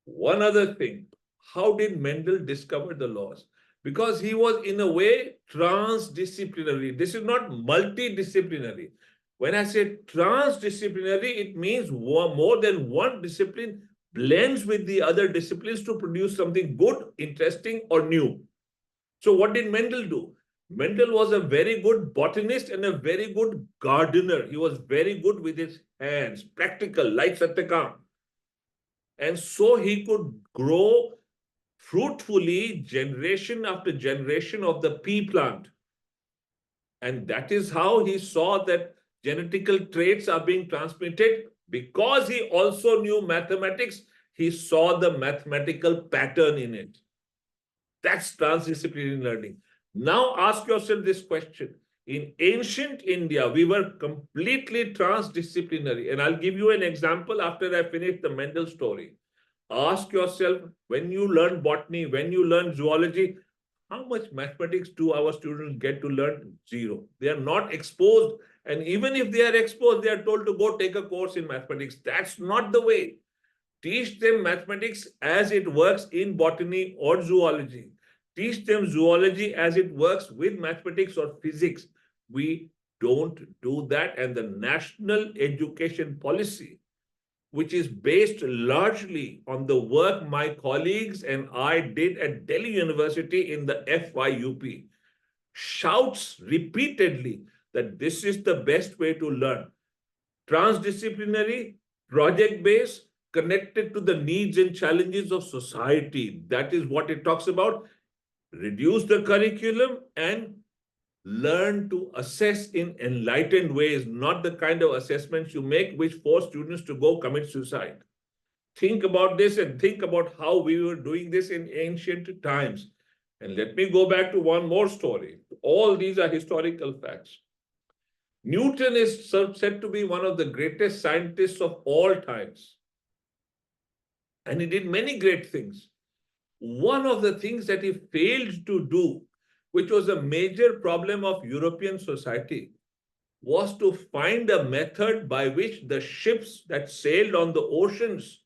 One other thing, how did Mendel discover the laws? Because he was in a way transdisciplinary. This is not multidisciplinary. When I say transdisciplinary, it means more than one discipline blends with the other disciplines to produce something good, interesting, or new. So what did Mendel do? Mendel was a very good botanist and a very good gardener. He was very good with his hands, practical, like Satyakam. And so he could grow fruitfully generation after generation of the pea plant. And that is how he saw that genetical traits are being transmitted. Because he also knew mathematics, he saw the mathematical pattern in it. That's transdisciplinary learning. Now ask yourself this question. In ancient India, we were completely transdisciplinary. And I'll give you an example after I finish the Mendel story. Ask yourself, when you learn botany, when you learn zoology, how much mathematics do our students get to learn? Zero. They are not exposed. And even if they are exposed, they are told to go take a course in mathematics. That's not the way. Teach them mathematics as it works in botany or zoology. Teach them zoology as it works with mathematics or physics. We don't do that. And the national education policy, which is based largely on the work my colleagues and I did at Delhi University in the FYUP, shouts repeatedly that this is the best way to learn. Transdisciplinary, project-based, connected to the needs and challenges of society. That is what it talks about. Reduce the curriculum and learn to assess in enlightened ways, not the kind of assessments you make which force students to go commit suicide. Think about this and think about how we were doing this in ancient times. And let me go back to one more story. All these are historical facts. Newton is said to be one of the greatest scientists of all times. And he did many great things. One of the things that he failed to do, which was a major problem of European society, was to find a method by which the ships that sailed on the oceans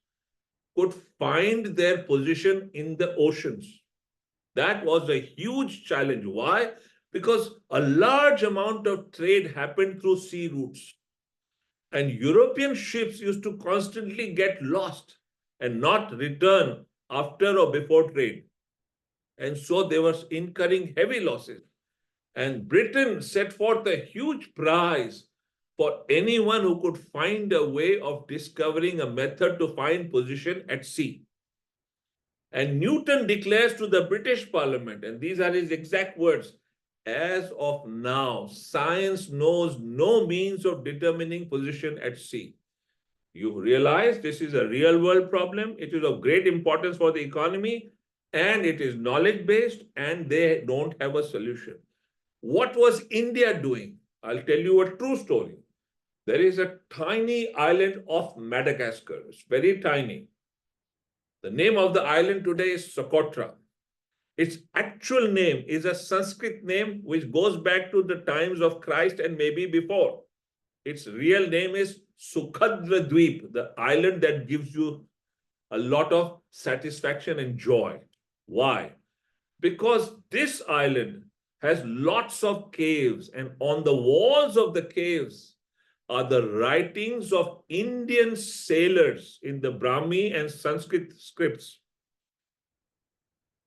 could find their position in the oceans. That was a huge challenge. Why? Because a large amount of trade happened through sea routes. And European ships used to constantly get lost and not return after or before trade. And so they were incurring heavy losses. And Britain set forth a huge prize for anyone who could find a way of discovering a method to find position at sea. And Newton declares to the British Parliament, and these are his exact words, as of now, science knows no means of determining position at sea. You realize this is a real world problem. It is of great importance for the economy, and it is knowledge-based, and they don't have a solution. What was India doing? I'll tell you a true story. There is a tiny island off Madagascar. It's very tiny. The name of the island today is Socotra. Its actual name is a Sanskrit name which goes back to the times of Christ and maybe before. Its real name is Sukhadra Dweep, the island that gives you a lot of satisfaction and joy. Why? Because this island has lots of caves, and on the walls of the caves are the writings of Indian sailors in the Brahmi and Sanskrit scripts,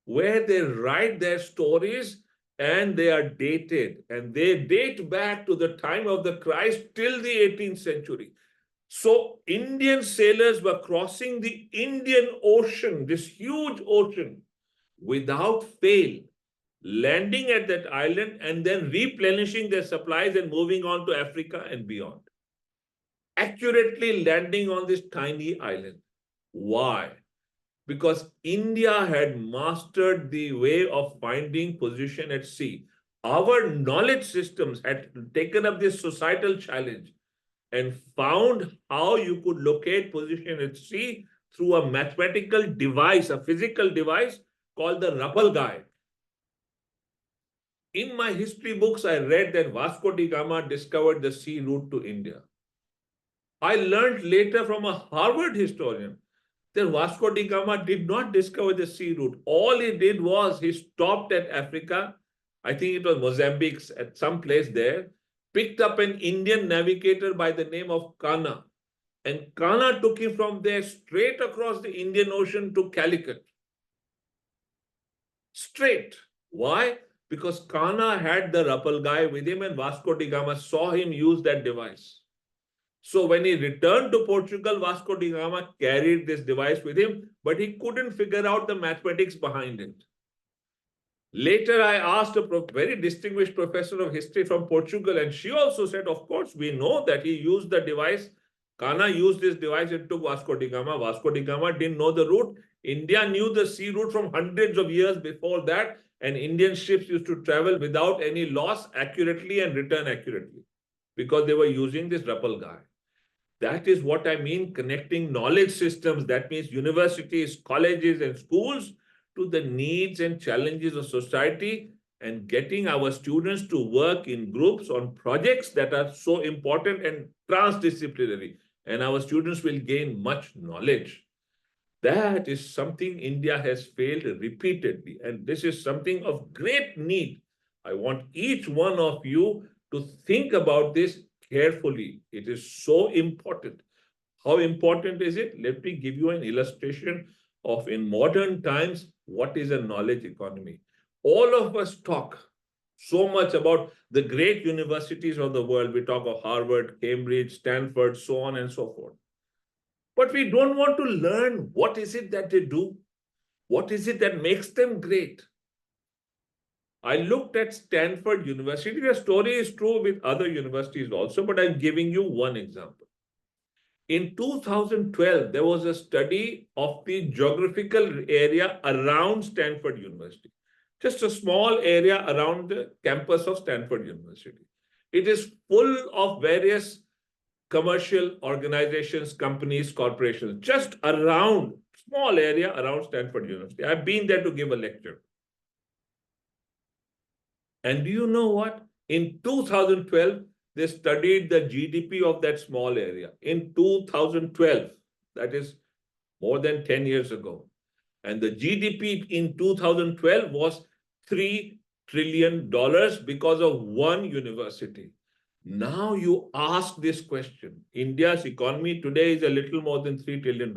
where they write their stories and they are dated, and they date back to the time of the Christ till the 18th century. So Indian sailors were crossing the Indian Ocean, this huge ocean, without fail, landing at that island and then replenishing their supplies and moving on to Africa and beyond. Accurately landing on this tiny island. Why? Because India had mastered the way of finding position at sea. Our knowledge systems had taken up this societal challenge and found how you could locate position at sea through a mathematical device, a physical device called the Ruppel guide. In my history books, I read that Vasco da Gama discovered the sea route to India. I learned later from a Harvard historian that Vasco da Gama did not discover the sea route. All he did was he stopped at Africa, I think it was Mozambique, at some place there, picked up an Indian navigator by the name of Kana. And Kana took him from there straight across the Indian Ocean to Calicut. Straight. Why? because Kana had the Rappel guy with him and Vasco da Gama saw him use that device. So when he returned to Portugal, Vasco da Gama carried this device with him, but he couldn't figure out the mathematics behind it. Later, I asked a very distinguished professor of history from Portugal, and she also said, of course, we know that he used the device. Kana used this device and took Vasco da Gama. Vasco da Gama didn't know the route. India knew the sea route from hundreds of years before that, and Indian ships used to travel without any loss accurately and return accurately because they were using this Rappel guy. That is what I mean, connecting knowledge systems. That means universities, colleges, and schools to the needs and challenges of society, and getting our students to work in groups on projects that are so important and transdisciplinary. And our students will gain much knowledge. That is something India has failed repeatedly. And this is something of great need. I want each one of you to think about this carefully. It is so important. How important is it? Let me give you an illustration of, in modern times, what is a knowledge economy. All of us talk so much about the great universities of the world. We talk of Harvard, Cambridge, Stanford, so on and so forth. But we don't want to learn what is it that they do? What is it that makes them great? I looked at Stanford University. The story is true with other universities also, but I'm giving you one example. In 2012, there was a study of the geographical area around Stanford University, just a small area around the campus of Stanford University. It is full of various commercial organizations, companies, corporations, just around, small area around Stanford University. I've been there to give a lecture. And do you know what? In 2012, they studied the GDP of that small area. In 2012, that is more than 10 years ago. And the GDP in 2012 was $3 trillion because of one university. Now you ask this question. India's economy today is a little more than $3 trillion.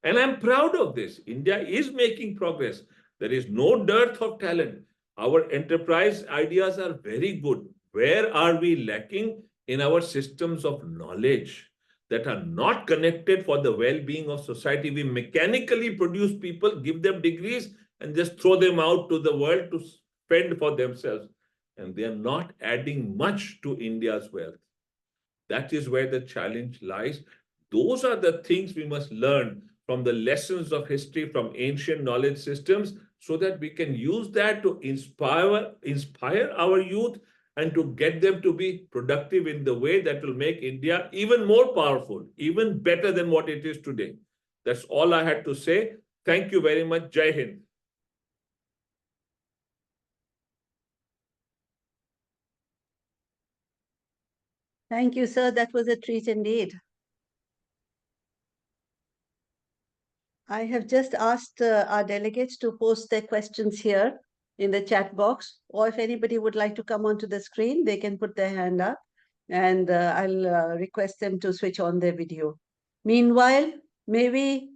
And I'm proud of this. India is making progress. There is no dearth of talent. Our enterprise ideas are very good. Where are we lacking? In our systems of knowledge that are not connected for the well-being of society. We mechanically produce people, give them degrees, and just throw them out to the world to spend for themselves. And they are not adding much to India's wealth. That is where the challenge lies. Those are the things we must learn from the lessons of history, from ancient knowledge systems, so that we can use that to inspire our youth and to get them to be productive in the way that will make India even more powerful, even better than what it is today. That's all I had to say. Thank you very much. Jai Hind. Thank you, sir. That was a treat indeed. I have just asked our delegates to post their questions here in the chat box, or if anybody would like to come onto the screen, they can put their hand up, and I'll request them to switch on their video. Meanwhile, maybe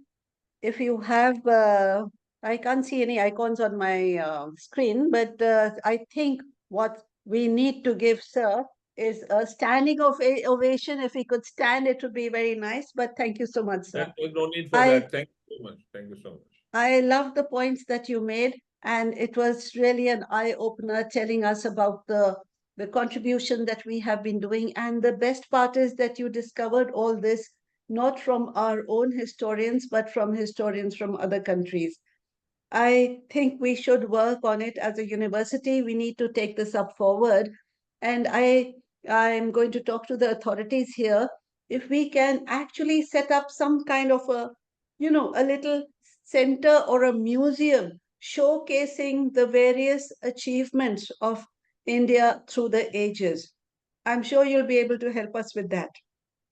if you have, I can't see any icons on my screen, but I think what we need to give, sir, is a standing ovation. If we could stand, it would be very nice. But thank you so much, sir. There's no need for that. Thank you so much. Thank you so much. I love the points that you made, and it was really an eye-opener telling us about the contribution that we have been doing. And the best part is that you discovered all this not from our own historians, but from historians from other countries. I think we should work on it as a university. We need to take this up forward. And I'm going to talk to the authorities here. If we can actually set up some kind of a little center or a museum showcasing the various achievements of India through the ages. I'm sure you'll be able to help us with that.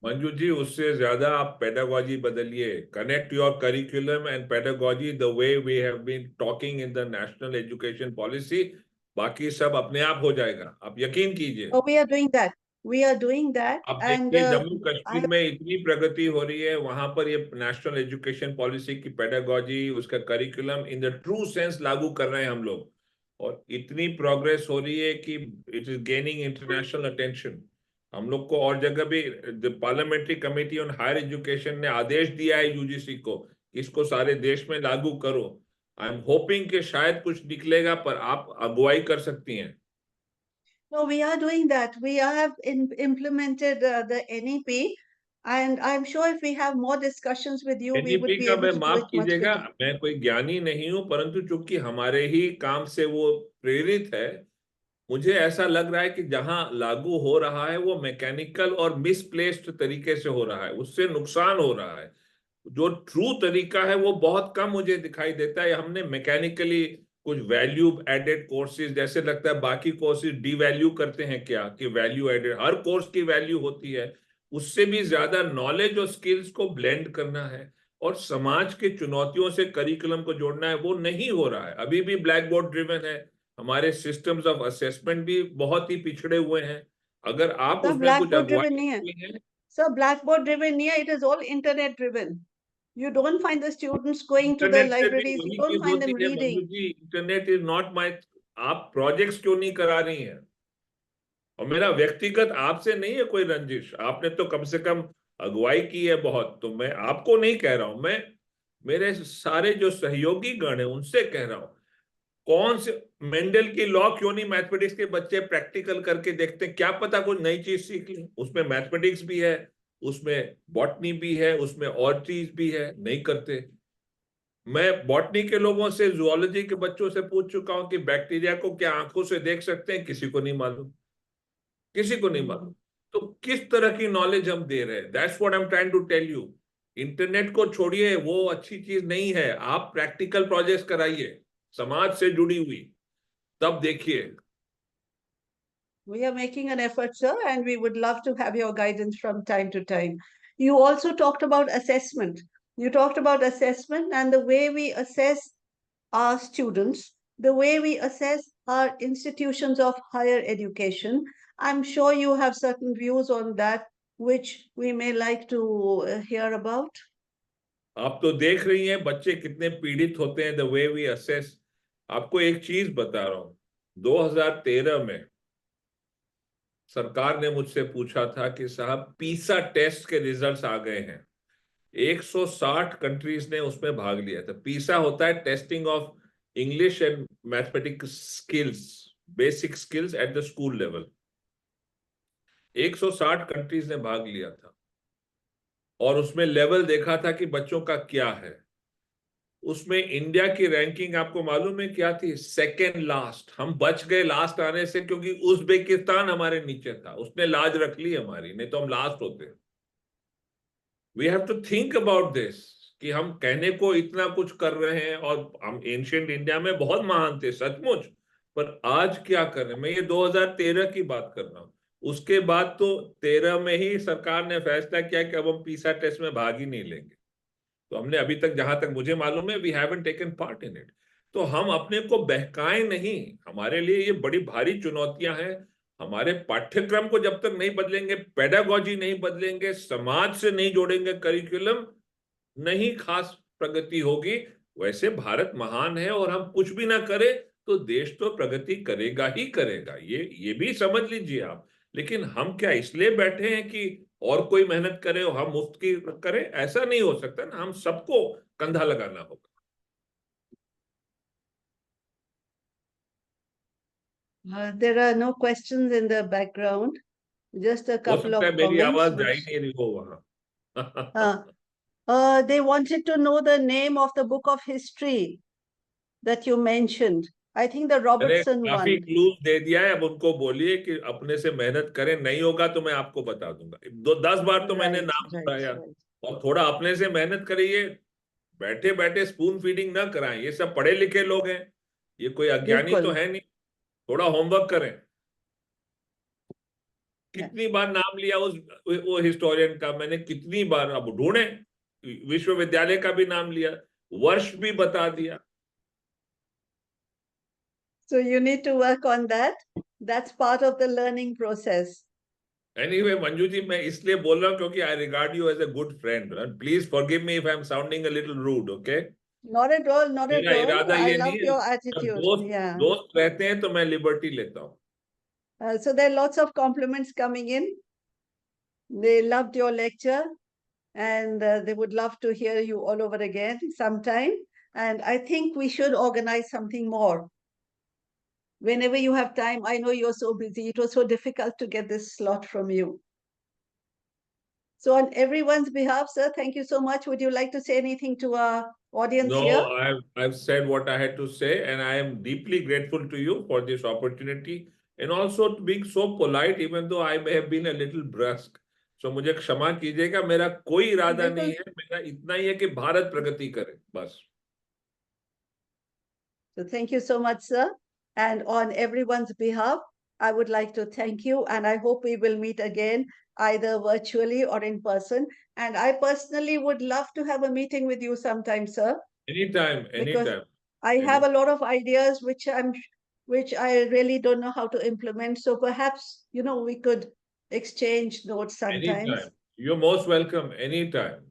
Manju ji, उससे ज्यादा आप pedagogy बदलिए. Connect your curriculum and pedagogy the way we have been talking in the national education policy. बाकी सब अपने आप हो जाएगा. आप यकीन कीजिए. Oh, we are doing that. We are doing that. आप And देखिए जम्मू कश्मीर में इतनी प्रगति हो रही है, वहां पर ये नेशनल एजुकेशन पॉलिसी की पेडागॉजी, उसका curriculum in the true sense लागू कर रहे हैं हम लोग. और इतनी प्रोग्रेस हो रही है कि it is gaining international attention. हम लोग को और जगह भी parliamentary committee on higher education ने आदेश दिया है यूजीसी को, इसको सारे देश में लागू करो। आई एम होपिंग कि शायद कुछ निकलेगा, पर आप अगुवाई कर सकती हैं। No, we are doing that. We have implemented the NEP, and I'm sure if we have more discussions with you, we NEP would be का able मैं to do माफ it much कीजिएगा, better. मैं कोई ज्ञानी नहीं हूं, परंतु चूंकि हमारे ही काम से वो प्रेरित है, मुझे ऐसा लग रहा है कि जहां लागू हो रहा है वो मैकेनिकल और मिसप्लेस्ड तरीके से हो रहा है, उससे नुकसान हो रहा है। जो ट्रू तरीका है वो बहुत कम मुझे दिखाई देता है। हमने मैकेनिकली कुछ वैल्यू एडेड कोर्सेज, जैसे लगता है बाकी कोर्सेज डिवैल्यू करते हैं क्या, कि वैल्यू एडेड हर कोर्स की वैल्यू होती है। उससे भी ज्यादा नॉलेज और स्किल्स को ब्लेंड करना है और समाज के चुनौतियों से करिकुलम को जोड़ना है, वो नहीं हो रहा है। अभी भी ब्लैक बोर्ड ड्रिवन है, हमारे सिस्टम्स ऑफ असेसमेंट भी बहुत ही पिछड़े हुए हैं। अगर आप Sir, उसमें कुछ blackboard अगुवाई driven नहीं है. करती हैं। Sir, blackboard driven नहीं है. It is all internet driven. You don't find the students going to the internet से भी libraries. You वही don't चीज find होती them है मंजू reading. जी, इंटरनेट इज नॉट माई। आप प्रोजेक्ट्स क्यों नहीं करा रही हैं? और मेरा व्यक्तिगत आपसे नहीं है कोई रंजिश, आपने तो कम से कम अगुवाई की है बहुत, तो मैं आपको नहीं कह रहा हूं, मैं मेरे सारे जो सहयोगी गण है उनसे कह रहा हूं। कौन से मेंडल की लॉ क्यों नहीं मैथमेटिक्स के बच्चे प्रैक्टिकल करके देखते हैं? क्या पता कोई नई चीज सीख ली। उसमें मैथमेटिक्स भी है, उसमें बॉटनी भी है, उसमें और चीज भी है, नहीं करते। मैं बॉटनी के लोगों से, जूलॉजी के बच्चों से पूछ चुका हूं कि बैक्टीरिया को क्या आंखों से देख सकते हैं, किसी को नहीं मालूम, किसी को नहीं मालूम। तो किस तरह की नॉलेज हम दे रहे हैं? That's what I am trying to tell you. Internet को छोड़िए, वो अच्छी चीज नहीं है। आप प्रैक्टिकल प्रोजेक्ट्स कराइए समाज से जुड़ी हुई, तब देखिए। We are making an effort, sir, and we would love to have your guidance from time to time. You also talked about assessment. You talked about assessment and the way we assess our students, the way we assess our institutions of higher education. I'm sure you have certain views on that, which we may like to hear about. आप तो देख रही हैं बच्चे कितने पीड़ित होते हैं, द वे वी असेस। आपको एक चीज बता रहा हूं, 2013 में सरकार ने मुझसे पूछा था कि साहब पीसा टेस्ट के रिजल्ट्स आ गए हैं। 160 कंट्रीज ने उसमें भाग लिया था। पीसा होता है testing of English and mathematics skills, basic skills at the school level. 160 countries ने भाग लिया था और उसमें लेवल देखा था कि बच्चों का क्या है। उसमें इंडिया की रैंकिंग आपको मालूम है क्या थी? Second last. हम बच गए लास्ट आने से, क्योंकि उज्बेकिस्तान हमारे नीचे था, उसने लाज रख ली हमारी, नहीं तो हम लास्ट होते। We have to think about this, कि हम कहने को इतना कुछ कर रहे हैं और हम एंशिएंट इंडिया में बहुत महान थे सचमुच, पर आज क्या कर रहे हैं? मैं ये 2013 की बात कर रहा हूं। उसके बाद तो 13 में ही सरकार ने फैसला किया कि अब हम पीसा टेस्ट में भाग ही नहीं लेंगे। तो हमने अभी तक, जहां तक मुझे मालूम है, we haven't taken part in it. तो हम अपने को बहकाएं नहीं, हमारे लिए ये बड़ी भारी चुनौतियां हैं। हमारे पाठ्यक्रम को जब तक नहीं बदलेंगे, पेडागॉजी नहीं बदलेंगे, समाज से नहीं जोड़ेंगे करिकुलम, नहीं खास प्रगति होगी। वैसे भारत महान है और हम कुछ भी ना करें तो देश तो प्रगति करेगा ही करेगा, ये भी समझ लीजिए आप। लेकिन हम क्या इसलिए बैठे हैं कि और कोई मेहनत करे और हम मुफ्त की करें? ऐसा नहीं हो सकता ना, हम सबको कंधा लगाना होगा। There are no questions in the background, just a हो couple सकता of है मेरी comments. आवाज जा ही नहीं रही हो वहां। They wanted to know the name of the book of history that you mentioned. I think the मैंने Robertson काफी one. क्लूज दे दिया है, अब उनको बोलिए कि अपने से मेहनत करें, नहीं होगा तो मैं आपको बता दूंगा। 10 बार तो मैंने Right, नाम right, दोहराया। right. और थोड़ा अपने से मेहनत करिए, बैठे बैठे स्पून फीडिंग ना कराएं। ये सब पढ़े लिखे लोग हैं, ये कोई अज्ञानी तो बिल्कुल. है नहीं। थोड़ा होमवर्क करें। Yeah. कितनी बार नाम लिया उस वो हिस्टोरियन का मैंने, कितनी बार, अब ढूंढे। विश्वविद्यालय का भी नाम लिया, वर्ष भी बता दिया। So you need to work on that. That's part of the learning process. Anyway Manju ji, मैं इसलिए बोल रहा हूँ क्योंकि I regard you as a good friend. Please forgive me if I am sounding a little rude, okay? Not at all, not at मेरा all. इरादा I ये love नहीं है your जब attitude. दोस्त Yeah. दोस्त रहते हैं तो मैं लिबर्टी लेता हूँ. So there are lots of compliments coming in. They loved your lecture and they would love to hear you all over again sometime. And I think we should organize something more. Whenever you have time, I know you're so busy. It was so difficult to get this slot from you. So on everyone's behalf, sir, thank you so much. Would you like to say anything to our audience here? No, I've said what I had to say, and I am deeply grateful to you for this opportunity, and also being so polite, even though I may have been a little brusque. So मुझे क्षमा कीजिएगा, मेरा कोई इरादा नहीं है, मेरा इतना ही है कि भारत प्रगति करे, बस. So thank you so much, sir. And on everyone's behalf, I would like to thank you, and I hope we will meet again, either virtually or in person. And I personally would love to have a meeting with you sometime, sir. Anytime, Because anytime. I have a lot of ideas which I really don't know how to implement. So perhaps, we could exchange notes sometimes. Anytime. You're most welcome, anytime.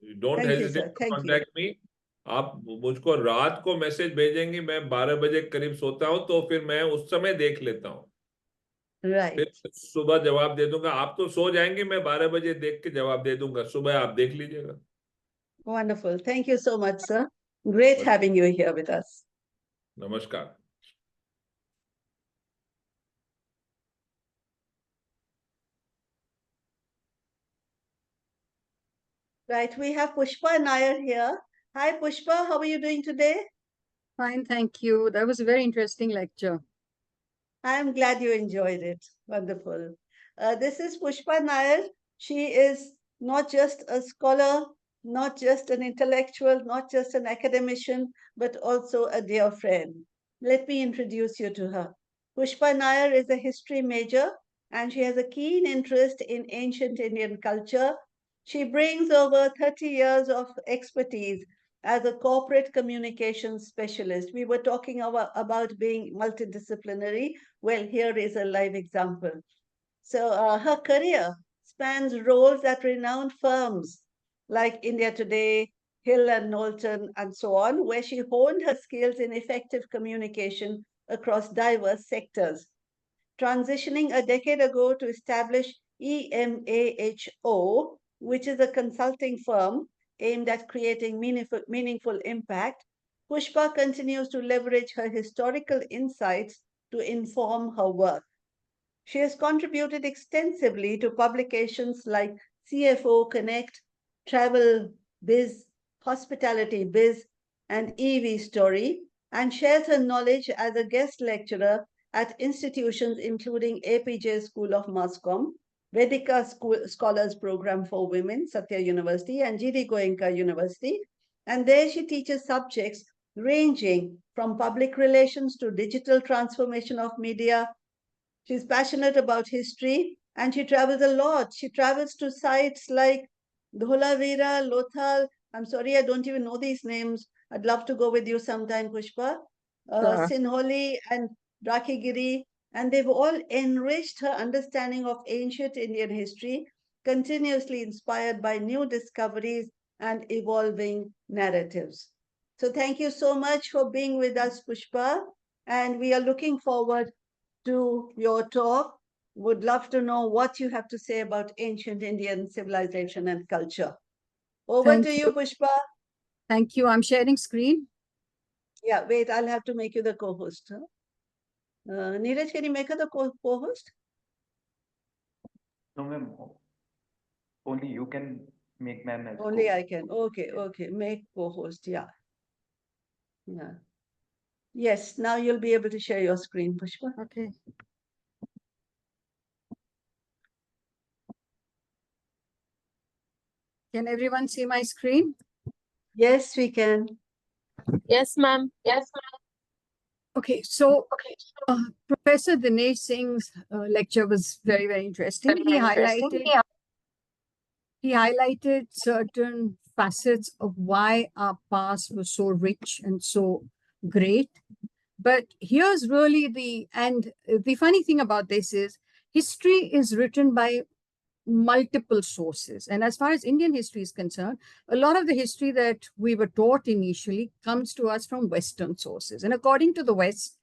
You don't Thank you, hesitate sir. to Thank you. contact me. आप मुझको रात को message भेजेंगे, मैं 12 बजे करीब सोता हूँ, तो फिर मैं उस समय देख लेता हूँ. Right. फिर सुबह जवाब दे दूंगा. आप तो सो जाएंगे, मैं 12 बजे देख के जवाब दे दूंगा. सुबह आप देख लीजिएगा. Wonderful. Thank you so much, sir. Great having you here with us. नमस्कार. Right, we have Pushpa Nair here. Hi, Pushpa, how are you doing today? Fine, thank you. That was a very interesting lecture. I'm glad you enjoyed it. Wonderful. This is Pushpa Nair. She is not just a scholar, not just an intellectual, not just an academician, but also a dear friend. Let me introduce you to her. Pushpa Nair is a history major and she has a keen interest in ancient Indian culture. She brings over 30 years of expertise as a corporate communications specialist. We were talking about being multidisciplinary. Well, here is a live example. So her career spans roles at renowned firms like India Today, Hill and Knowlton, and so on, where she honed her skills in effective communication across diverse sectors. Transitioning a decade ago to establish EMAHO, which is a consulting firm aimed at creating meaningful impact, Pushpa continues to leverage her historical insights to inform her work. She has contributed extensively to publications like CFO Connect, Travel Biz, Hospitality Biz, and EV Story, and shares her knowledge as a guest lecturer at institutions including APJ School of Mass Comm, Vedika Scholars Program for Women, Satya University, and GD Goenka University. And there she teaches subjects ranging from public relations to digital transformation of media. She's passionate about history and she travels a lot. She travels to sites like Dholavira, Lothal. I'm sorry, I don't even know these names. I'd love to go with you sometime, Pushpa. Sure. Sinholi and Rakigiri. And they've all enriched her understanding of ancient Indian history, continuously inspired by new discoveries and evolving narratives. So thank you so much for being with us, Pushpa. And we are looking forward to your talk. Would love to know what you have to say about ancient Indian civilization and culture. Over Thank to you, Pushpa. Thank you. I'm sharing screen. Yeah, wait, I'll have to make you the co-host. Neeraj, can you make her the co-host? No, ma'am. Only you can make ma'am as Only co-host. I can. Okay, okay. Make co-host. Yeah. Yeah. Yes, now you'll be able to share your screen, Pushpa. Okay. Can everyone see my screen? Yes, we can. Yes, ma'am. Yes, Okay, so Professor Dinesh Singh's lecture was very, very interesting. He highlighted certain facets of why our past was so rich and so great. But here's really the funny thing about this is history is written by multiple sources. And as far as Indian history is concerned, a lot of the history that we were taught initially comes to us from Western sources. And according to the West,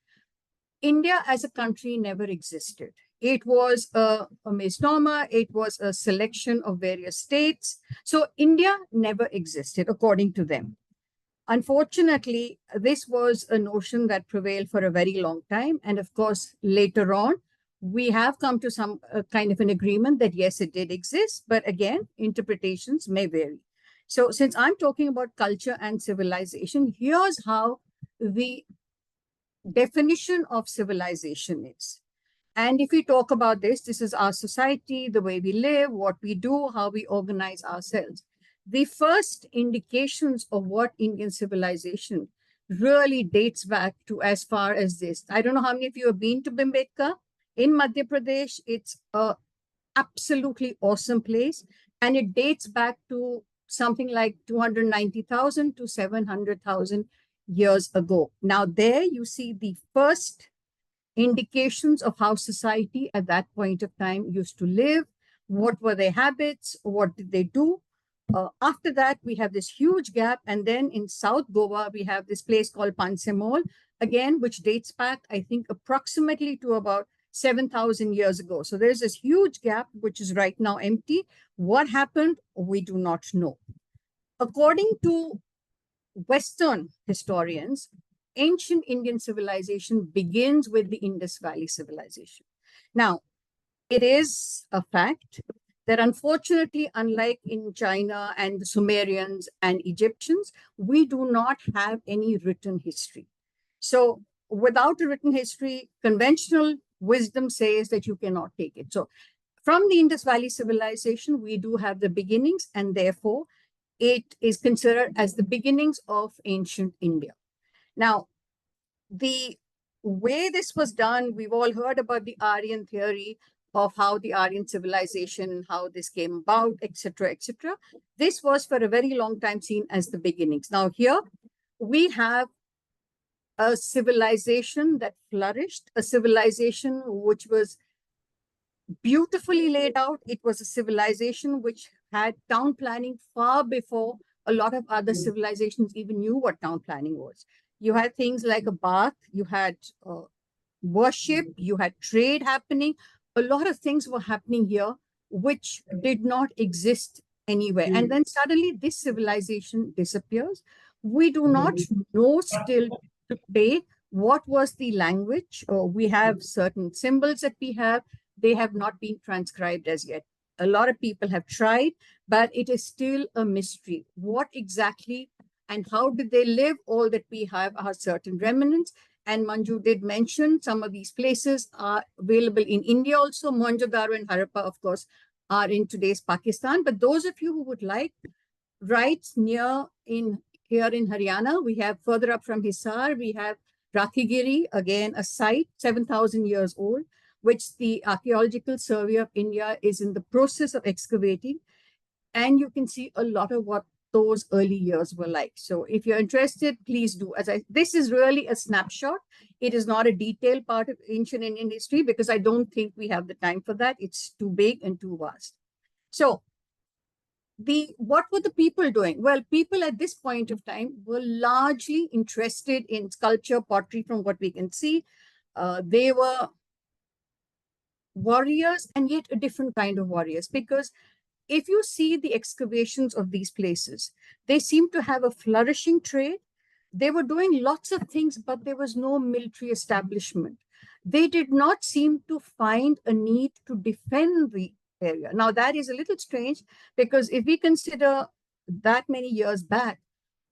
India as a country never existed. It was a misnomer. It was a selection of various states. So India never existed, according to them. Unfortunately, this was a notion that prevailed for a very long time. And of course, later on, we have come to some kind of an agreement that yes, it did exist. But again, interpretations may vary. So since I'm talking about culture and civilization, here's how the definition of civilization is. And if we talk about this, this is our society, the way we live, what we do, how we organize ourselves. The first indications of what Indian civilization really dates back to as far as this. I don't know how many of you have been to Bhimbetka in Madhya Pradesh. It's a absolutely awesome place. And it dates back to something like 290,000 to 700,000 years ago. Now there you see the first indications of how society at that point of time used to live. What were their habits? What did they do? After that, we have this huge gap. And then in South Goa, we have this place called Pansemol, again, which dates back, I think, approximately to about 7,000 years ago. So there's this huge gap, which is right now empty. What happened? We do not know. According to Western historians, ancient Indian civilization begins with the Indus Valley civilization. Now, it is a fact that unfortunately, unlike in China and the Sumerians and Egyptians, we do not have any written history. So without a written history, conventional wisdom says that you cannot take it. So from the Indus Valley civilization, we do have the beginnings, and therefore it is considered as the beginnings of ancient India. Now, the way this was done, we've all heard about the Aryan theory of how the Aryan civilization, how this came about, etc., etc. This was for a very long time seen as the beginnings. Now here we have a civilization that flourished, a civilization which was beautifully laid out. It was a civilization which had town planning far before a lot of other civilizations even knew what town planning was. You had things like a bath, you had worship, you had trade happening. A lot of things were happening here which did not exist anywhere. And then suddenly this civilization disappears. We do not know still today what was the language. We have certain symbols that we have. They have not been transcribed as yet. A lot of people have tried, but it is still a mystery. What exactly and how did they live? All that we have are certain remnants. And Manju did mention some of these places are available in India also. Mohenjo-daro and Harappa, of course, are in today's Pakistan. But those of you who would like, right near here in Haryana, we have further up from Hisar, we have Rathigiri, again, a site 7,000 years old, which the Archaeological Survey of India is in the process of excavating. And you can see a lot of what those early years were like. So if you're interested, please do. This is really a snapshot. It is not a detailed part of ancient Indian history because I don't think we have the time for that. It's too big and too vast. So what were the people doing? Well, people at this point of time were largely interested in sculpture, pottery, from what we can see. They were warriors, and yet a different kind of warriors, because if you see the excavations of these places, they seem to have a flourishing trade. They were doing lots of things, but there was no military establishment. They did not seem to find a need to defend the area. Now, that is a little strange because if we consider that many years back,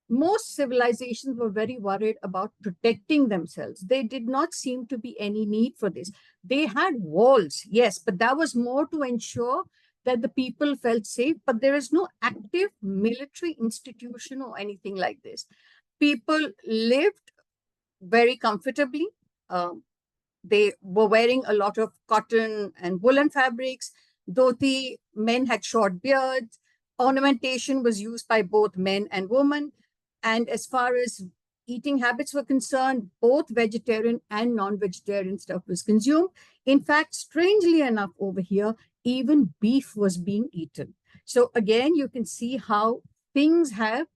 most civilizations were very worried about protecting themselves. There did not seem to be any need for this. They had walls, yes, but that was more to ensure that the people felt safe, but there is no active military institution or anything like this. People lived very comfortably. They were wearing a lot of cotton and woolen fabrics. Dhoti, men had short beards. Ornamentation was used by both men and women. And as far as eating habits were concerned, both vegetarian and non-vegetarian stuff was consumed. In fact, strangely enough over here, even beef was being eaten. So again, you can see how things have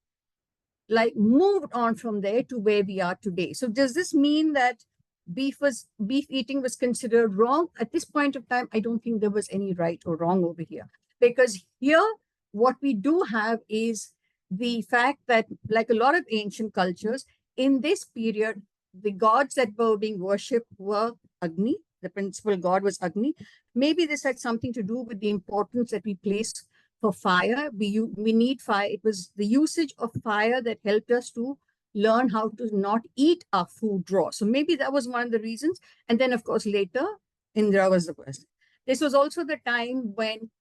like moved on from there to where we are today. So does this mean that beef eating was considered wrong? At this point of time, I don't think there was any right or wrong over here. Because here, what we do have is the fact that, like a lot of ancient cultures, in this period, the gods that were being worshipped were Agni. The principal god was Agni. Maybe this had something to do with the importance that we place for fire. We need fire. It was the usage of fire that helped us to learn how to not eat our food raw. So maybe that was one of the reasons. And then, of course, later, Indra was the person. This was also the time when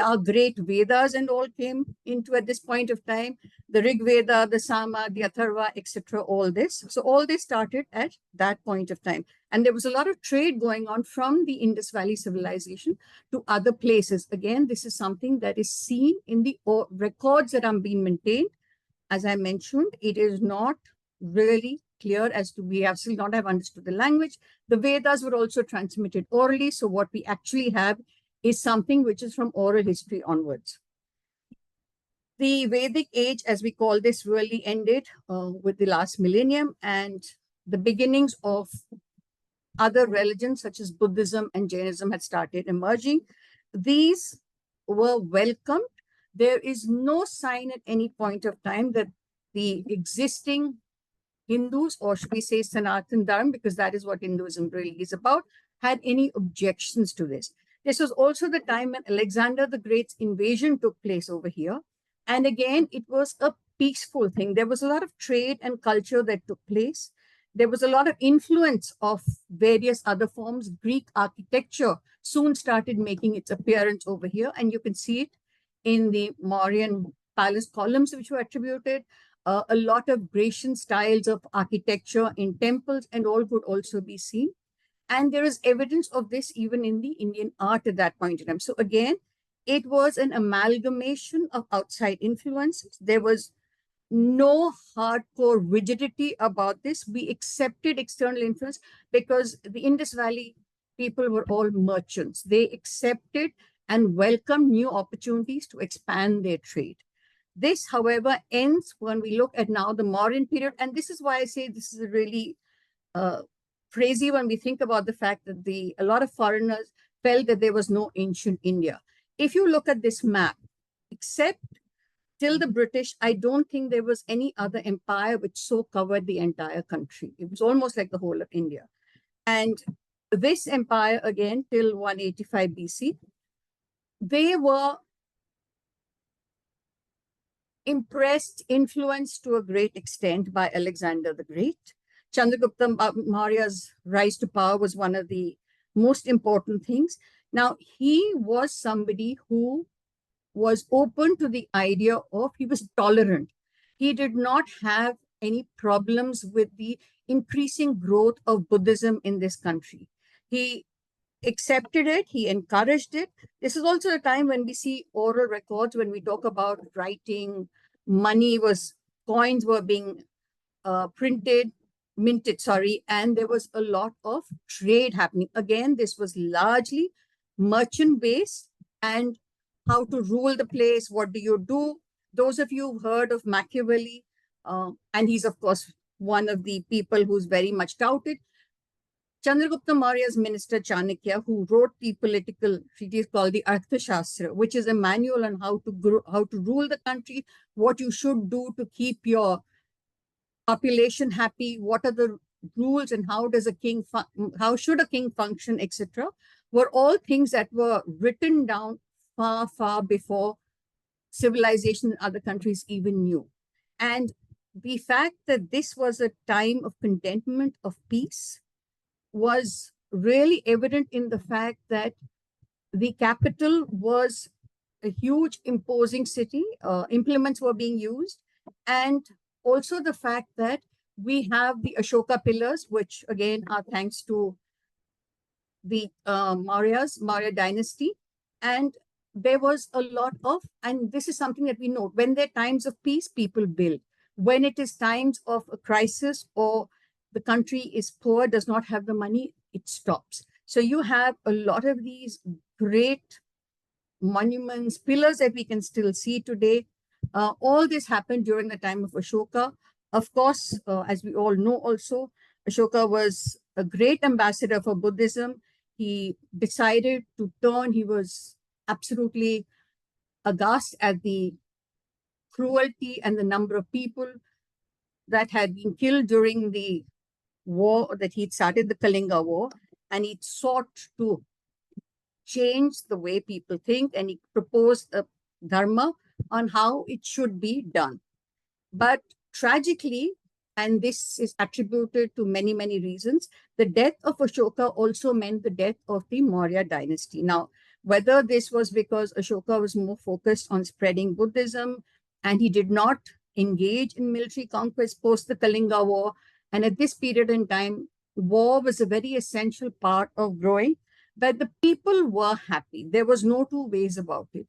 our great Vedas and all came into at this point of time. The Rig Veda, the Sama, the Atharva, etc., all this. So all this started at that point of time. And there was a lot of trade going on from the Indus Valley civilization to other places. Again, this is something that is seen in the records that are being maintained. As I mentioned, it is not really clear as to, we have still not have understood the language. The Vedas were also transmitted orally. So what we actually have is something which is from oral history onwards. The Vedic age, as we call this, really ended with the last millennium, and the beginnings of other religions such as Buddhism and Jainism had started emerging. These were welcomed. There is no sign at any point of time that the existing Hindus, or should we say Sanatan Dharma, because that is what Hinduism really is about, had any objections to this. This was also the time when Alexander the Great's invasion took place over here. And again, it was a peaceful thing. There was a lot of trade and culture that took place. There was a lot of influence of various other forms. Greek architecture soon started making its appearance over here. And you can see it in the Mauryan palace columns, which were attributed. A lot of Grecian styles of architecture in temples and all could also be seen. And there is evidence of this even in the Indian art at that point in time. So again, it was an amalgamation of outside influences. There was no hardcore rigidity about this. We accepted external influence because the Indus Valley people were all merchants. They accepted and welcomed new opportunities to expand their trade. This, however, ends when we look at now the Mauryan period. And this is why I say this is a really crazy when we think about the fact that a lot of foreigners felt that there was no ancient India. If you look at this map, except till the British, I don't think there was any other empire which so covered the entire country. It was almost like the whole of India. And this empire, again, till 185 BC, they were impressed, influenced to a great extent by Alexander the Great. Chandragupta Maurya's rise to power was one of the most important things. Now, he was somebody who was open to the idea of, he was tolerant. He did not have any problems with the increasing growth of Buddhism in this country. He accepted it, he encouraged it. This is also a time when we see oral records, when we talk about writing, coins were being minted, and there was a lot of trade happening. Again, this was largely merchant-based, and how to rule the place, what do you do? Those of you who've heard of Machiavelli, and he's, of course, one of the people who's very much touted. Chandragupta Maurya's minister Chanakya, who wrote the political treatise called the Arthashastra, which is a manual on how to rule the country, what you should do to keep your population happy, what are the rules, and how should a king function, etc., were all things that were written down far, far before civilization in other countries even knew. And the fact that this was a time of contentment, of peace, was really evident in the fact that the capital was a huge imposing city, implements were being used, and also the fact that we have the Ashoka pillars, which again are thanks to the Maurya dynasty. And there was a lot of, and this is something that we know, when there are times of peace, people build. When it is times of a crisis or the country is poor, does not have the money, it stops. So you have a lot of these great monuments, pillars that we can still see today. All this happened during the time of Ashoka. Of course, as we all know also, Ashoka was a great ambassador for Buddhism. He decided to turn, he was absolutely aghast at the cruelty and the number of people that had been killed during the war that he'd started, the Kalinga War, and he sought to change the way people think, and he proposed a dharma on how it should be done. But tragically, and this is attributed to many, many reasons, the death of Ashoka also meant the death of the Maurya dynasty. Now, whether this was because Ashoka was more focused on spreading Buddhism and he did not engage in military conquest post the Kalinga War, and at this period in time, war was a very essential part of growing, but the people were happy. There was no two ways about it.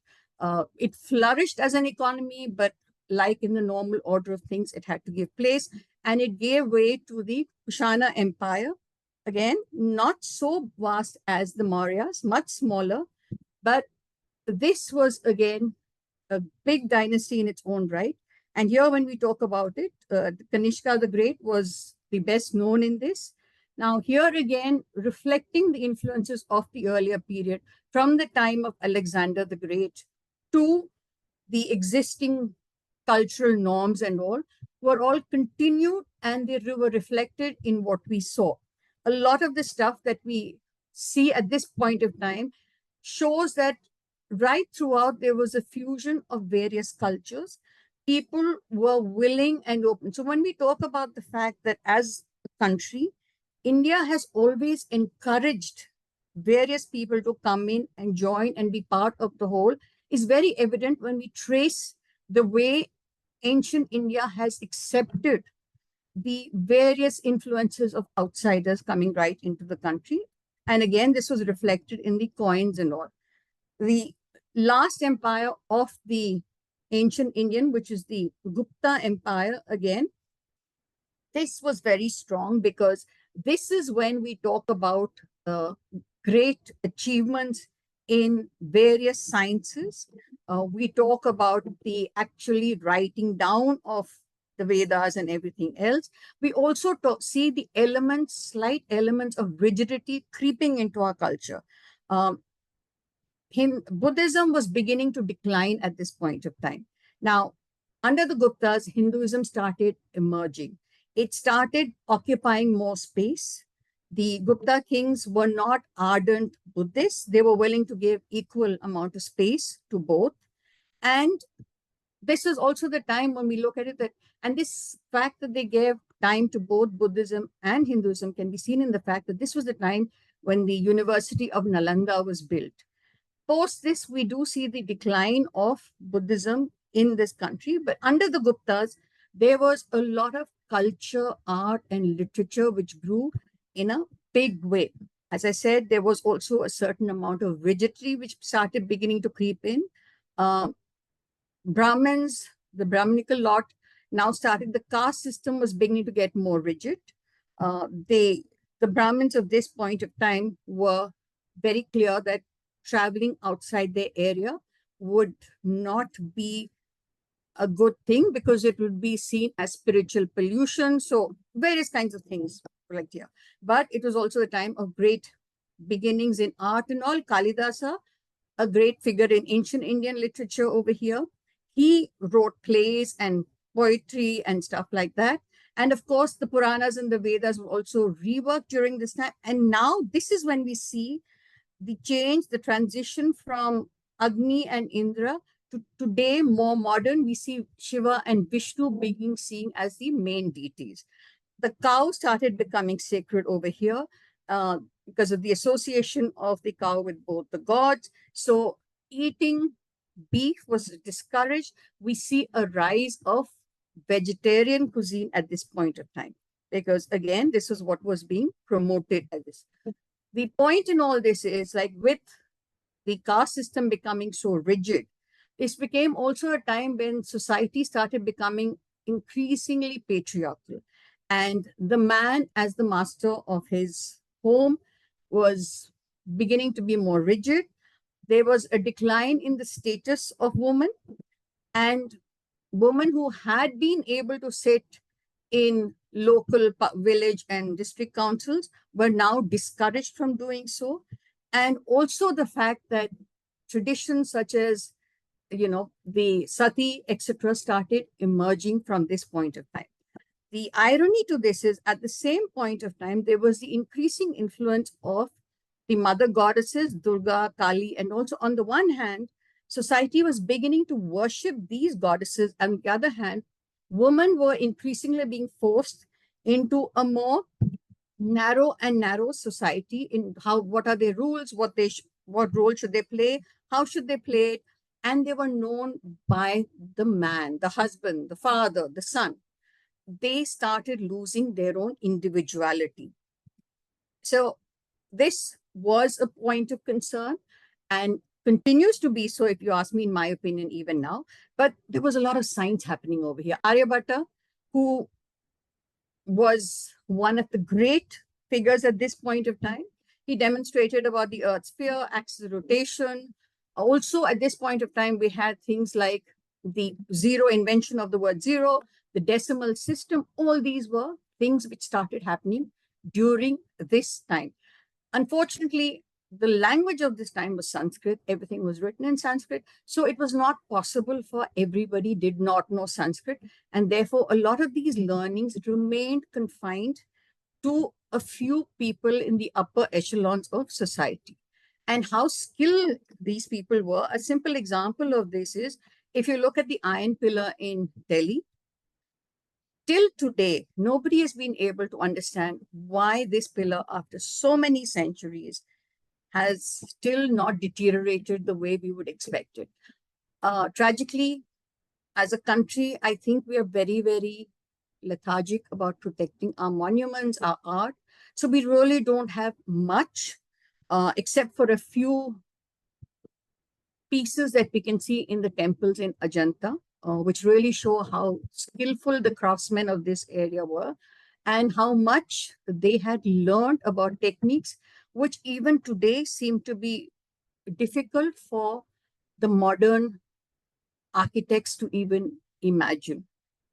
It flourished as an economy, but like in the normal order of things, it had to give place, and it gave way to the Kushana Empire. Again, not so vast as the Mauryas, much smaller, but this was again a big dynasty in its own right. And here, when we talk about it, Kanishka the Great was the best known in this. Now, here again, reflecting the influences of the earlier period from the time of Alexander the Great to the existing cultural norms and all were all continued, and they were reflected in what we saw. A lot of the stuff that we see at this point of time shows that right throughout there was a fusion of various cultures. People were willing and open. So when we talk about the fact that as a country, India has always encouraged various people to come in and join and be part of the whole, is very evident when we trace the way ancient India has accepted the various influences of outsiders coming right into the country. And again, this was reflected in the coins and all. The last empire of the ancient Indian, which is the Gupta Empire, again, this was very strong because this is when we talk about great achievements in various sciences. We talk about the actually writing down of the Vedas and everything else. We also see the elements, slight elements of rigidity creeping into our culture. Buddhism was beginning to decline at this point of time. Now, under the Guptas, Hinduism started emerging. It started occupying more space. The Gupta kings were not ardent Buddhists. They were willing to give equal amount of space to both. And this is also the time when we look at it that, and this fact that they gave time to both Buddhism and Hinduism can be seen in the fact that this was the time when the University of Nalanda was built. Post this, we do see the decline of Buddhism in this country, but under the Guptas, there was a lot of culture, art, and literature which grew in a big way. As I said, there was also a certain amount of rigidity which started beginning to creep in. Brahmins, the Brahminical lot, now started, the caste system was beginning to get more rigid. The Brahmins of this point of time were very clear that traveling outside their area would not be a good thing because it would be seen as spiritual pollution. So various kinds of things like here. But it was also a time of great beginnings in art and all. Kalidasa, a great figure in ancient Indian literature over here. He wrote plays and poetry and stuff like that. And of course, the Puranas and the Vedas were also reworked during this time. And now this is when we see the change, the transition from Agni and Indra to today, more modern, we see Shiva and Vishnu being seen as the main deities. The cow started becoming sacred over here because of the association of the cow with both the gods. So eating beef was discouraged. We see a rise of vegetarian cuisine at this point of time because, again, this is what was being promoted at this. The point in all this is, like, with the caste system becoming so rigid, this became also a time when society started becoming increasingly patriarchal. And the man, as the master of his home, was beginning to be more rigid. there was a decline in the status of women, and women who had been able to sit in local village and district councils were now discouraged from doing so. And also the fact that traditions such as, the sati, etc., started emerging from this point of time. The irony to this is at the same point of time, there was the increasing influence of the mother goddesses, Durga, Kali, and also on the one hand, society was beginning to worship these goddesses. And on the other hand, women were increasingly being forced into a more narrow and narrow society in what are their rules, what role should they play, how should they play it, and they were known by the man, the husband, the father, the son. They started losing their own individuality. So this was a point of concern and continues to be so, if you ask me, in my opinion, even now. But there was a lot of science happening over here. Aryabhatta, who was one of the great figures at this point of time, he demonstrated about the Earth's sphere, axis of rotation. Also, at this point of time, we had things like the zero invention of the word zero, the decimal system. All these were things which started happening during this time. Unfortunately, the language of this time was Sanskrit. Everything was written in Sanskrit. So it was not possible for everybody did not know Sanskrit. And therefore, a lot of these learnings remained confined to a few people in the upper echelons of society. And how skilled these people were, a simple example of this is, if you look at the Iron Pillar in Delhi, till today, nobody has been able to understand why this pillar, after so many centuries, has still not deteriorated the way we would expect it. Tragically, as a country, I think we are very, very lethargic about protecting our monuments, our art. So we really don't have much, except for a few pieces that we can see in the temples in Ajanta, which really show how skillful the craftsmen of this area were and how much they had learned about techniques, which even today seem to be difficult for the modern architects to even imagine.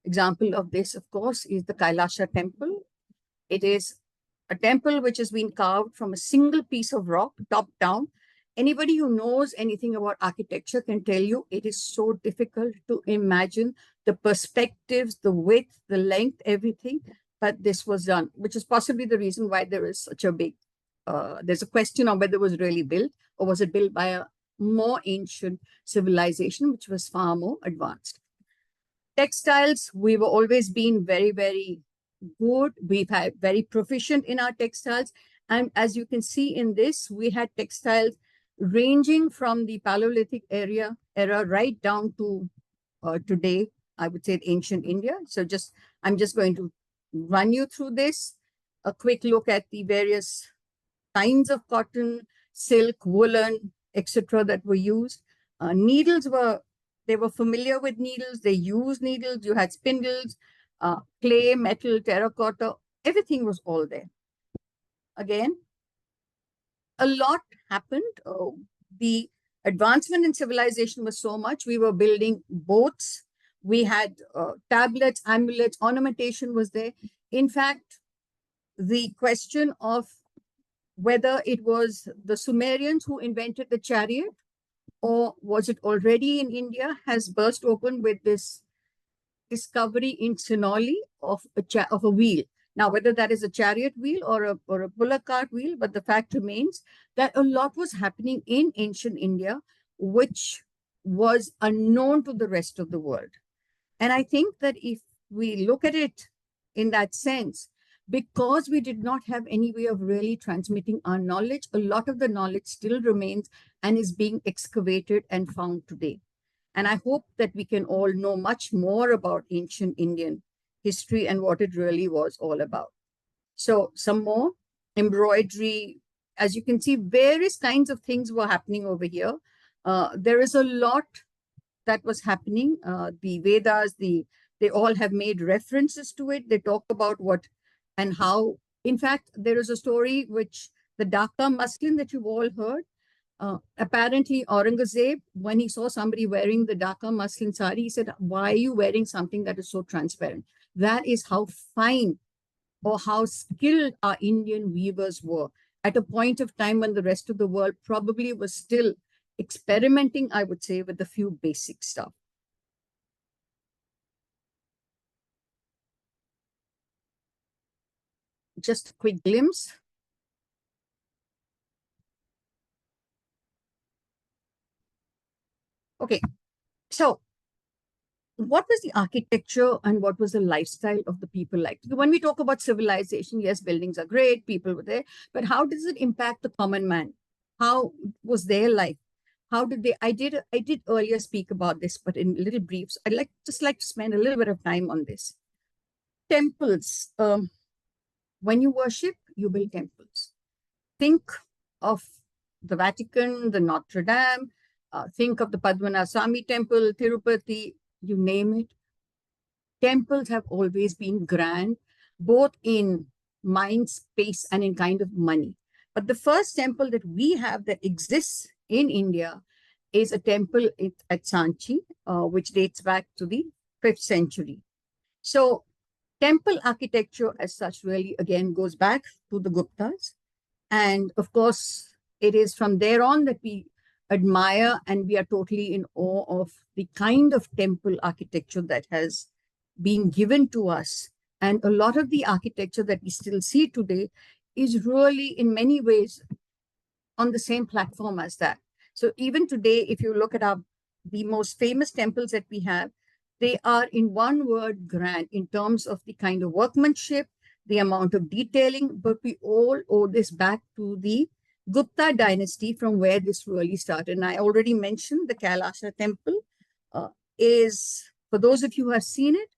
Example of this, of course, is the Kailasha temple. It is a temple which has been carved from a single piece of rock, top down. Anybody who knows anything about architecture can tell you it is so difficult to imagine the perspectives, the width, the length, everything. But this was done, which is possibly the reason why there is such a big, there's a question of whether it was really built or was it built by a more ancient civilization, which was far more advanced. Textiles, we've always been very, very good. We've had very proficient in our textiles. And as you can see in this, we had textiles ranging from the Paleolithic era right down to today, I would say ancient India. So I'm just going to run you through this. A quick look at the various kinds of cotton, silk, woolen, etc. that were used. Needles they were familiar with needles. They used needles. You had spindles, clay, metal, terracotta. Everything was all there. Again, a lot happened. The advancement in civilization was so much. We were building boats. We had tablets, amulets, ornamentation was there. In fact, the question of whether it was the Sumerians who invented the chariot or was it already in India has burst open with this discovery in Sinoli of a wheel. Now, whether that is a chariot wheel or a bullock cart wheel, but the fact remains that a lot was happening in ancient India, which was unknown to the rest of the world. And I think that if we look at it in that sense, because we did not have any way of really transmitting our knowledge, a lot of the knowledge still remains and is being excavated and found today. And I hope that we can all know much more about ancient Indian history and what it really was all about. So some more embroidery. As you can see, various kinds of things were happening over here. There is a lot that was happening. The Vedas, they all have made references to it. They talk about what and how. In fact, there is a story which the Dhaka muslin that you've all heard. Apparently, Aurangzeb, when he saw somebody wearing the Dhaka muslin sari, he said, "Why are you wearing something that is so transparent?" That is how fine or how skilled our Indian weavers were at a point of time when the rest of the world probably was still experimenting, I would say, with a few basic stuff. Just a quick glimpse. Okay, so what was the architecture and what was the lifestyle of the people like? When we talk about civilization, yes, buildings are great, people were there, but how does it impact the common man? How was their life? How did they? I did earlier speak about this, but in little briefs. I'd just like to spend a little bit of time on this. Temples. When you worship, you build temples. Think of the Vatican, the Notre Dame. Think of the Padmanabh Swami Temple, Tirupati. You name it. Temples have always been grand, both in mind, space, and in kind of money. But the first temple that we have that exists in India is a temple at Sanchi, which dates back to the 5th century. So temple architecture as such really, again, goes back to the Guptas. And of course, it is from there on that we admire and we are totally in awe of the kind of temple architecture that has been given to us. And a lot of the architecture that we still see today is really in many ways on the same platform as that. So even today, if you look at the most famous temples that we have, they are in one word grand in terms of the kind of workmanship, the amount of detailing, but we all owe this back to the Gupta dynasty from where this really started. And I already mentioned the Kailasha temple is, for those of you who have seen it,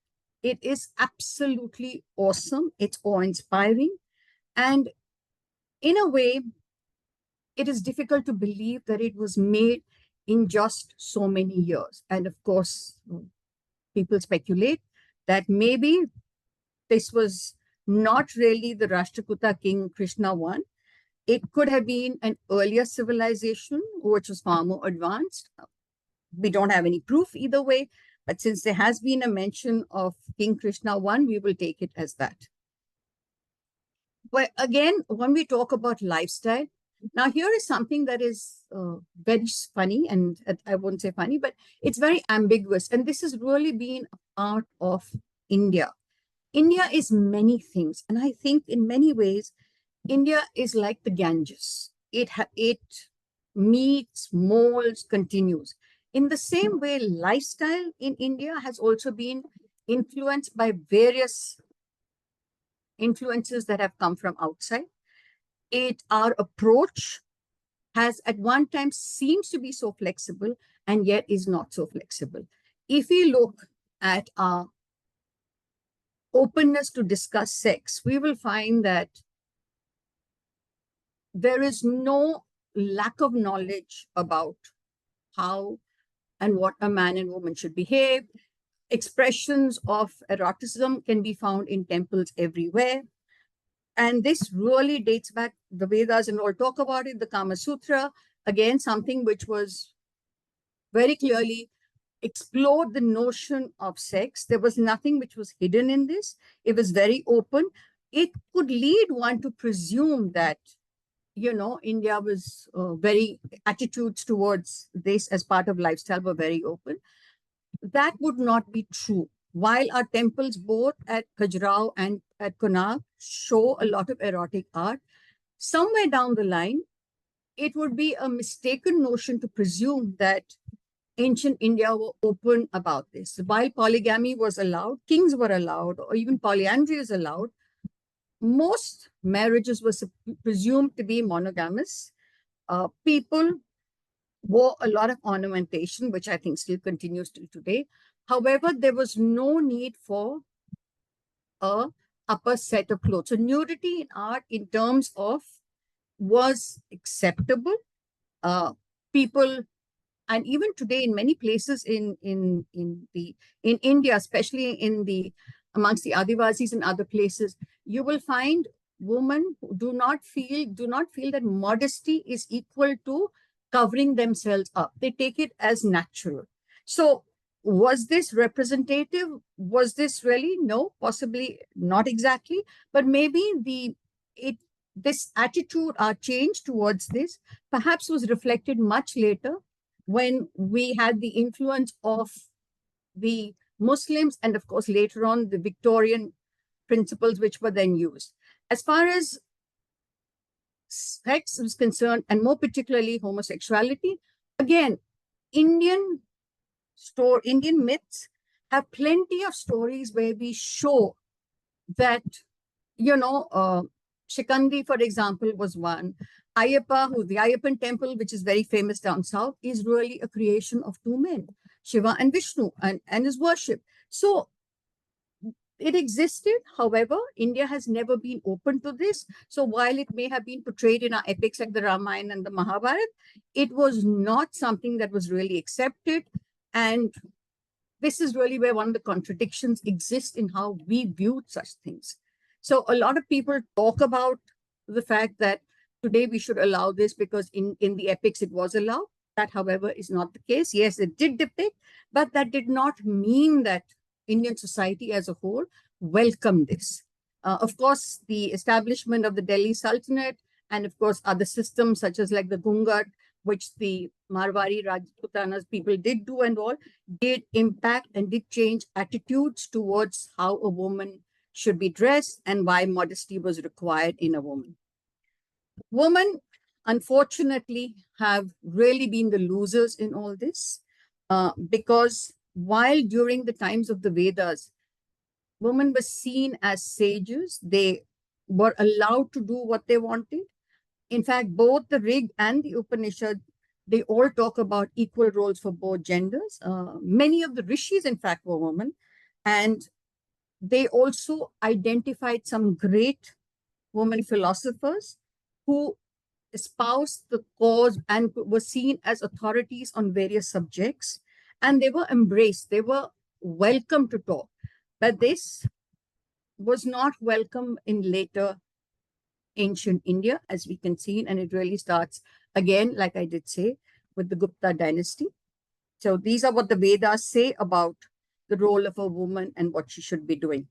it is absolutely awesome. It's awe-inspiring. And in a way, it is difficult to believe that it was made in just so many years. And of course, people speculate that maybe this was not really the Rashtrakuta King Krishna I. It could have been an earlier civilization, which was far more advanced. We don't have any proof either way, but since there has been a mention of King Krishna I, we will take it as that. But again, when we talk about lifestyle, now here is something that is very funny, and I wouldn't say funny, but it's very ambiguous. And this has really been a part of India. India is many things. And I think in many ways, India is like the Ganges. It meets, molds, continues. In the same way, lifestyle in India has also been influenced by various influences that have come from outside. Our approach has at one time seems to be so flexible and yet is not so flexible. If we look at our openness to discuss sex, we will find that there is no lack of knowledge about how and what a man and woman should behave. Expressions of eroticism can be found in temples everywhere. And this really dates back, the Vedas and all talk about it, the Kama Sutra, again, something which was very clearly explored the notion of sex. There was nothing which was hidden in this. It was very open. It could lead one to presume that, India was attitudes towards this as part of lifestyle were very open. That would not be true. While our temples, both at Khajuraho and at Konark, show a lot of erotic art, somewhere down the line, it would be a mistaken notion to presume that ancient India were open about this. While polygamy was allowed, kings were allowed, or even polyandry is allowed, most marriages were presumed to be monogamous. People wore a lot of ornamentation, which I think still continues till today. However, there was no need for a upper set of clothes. So nudity in art in terms of was acceptable. People, and even today in many places in India, especially amongst the Adivasis and other places, you will find women who do not feel that modesty is equal to covering themselves up. They take it as natural. So was this representative? Was this really? No, possibly not exactly, but maybe this attitude, our change towards this, perhaps was reflected much later when we had the influence of the Muslims and, of course, later on the Victorian principles which were then used. As far as sex is concerned, and more particularly homosexuality, again, Indian myths have plenty of stories where we show that, Shikandi, for example, was one. Ayyappa, the Ayyappan temple, which is very famous down south, is really a creation of two men, Shiva and Vishnu, and his worship. So it existed. However, India has never been open to this. So while it may have been portrayed in our epics like the Ramayana and the Mahabharata, it was not something that was really accepted. And this is really where one of the contradictions exists in how we viewed such things. So a lot of people talk about the fact that today we should allow this because in the epics it was allowed. That, however, is not the case. Yes, it did depict, but that did not mean that Indian society as a whole welcomed this. Of course, the establishment of the Delhi Sultanate and, of course, other systems such as like the Gungat, which the Marwari Rajputanas people did do and all, did impact and did change attitudes towards how a woman should be dressed and why modesty was required in a woman. Women, unfortunately, have really been the losers in all this because while during the times of the Vedas, women were seen as sages, they were allowed to do what they wanted. In fact, both the Rig and the Upanishad, they all talk about equal roles for both genders. Many of the rishis, in fact, were women. And they also identified some great women philosophers who espoused the cause and were seen as authorities on various subjects. And they were embraced. They were welcome to talk. But this was not welcome in later ancient India, as we can see, and it really starts again, like I did say, with the Gupta dynasty. So these are what the Vedas say about the role of a woman and what she should be doing.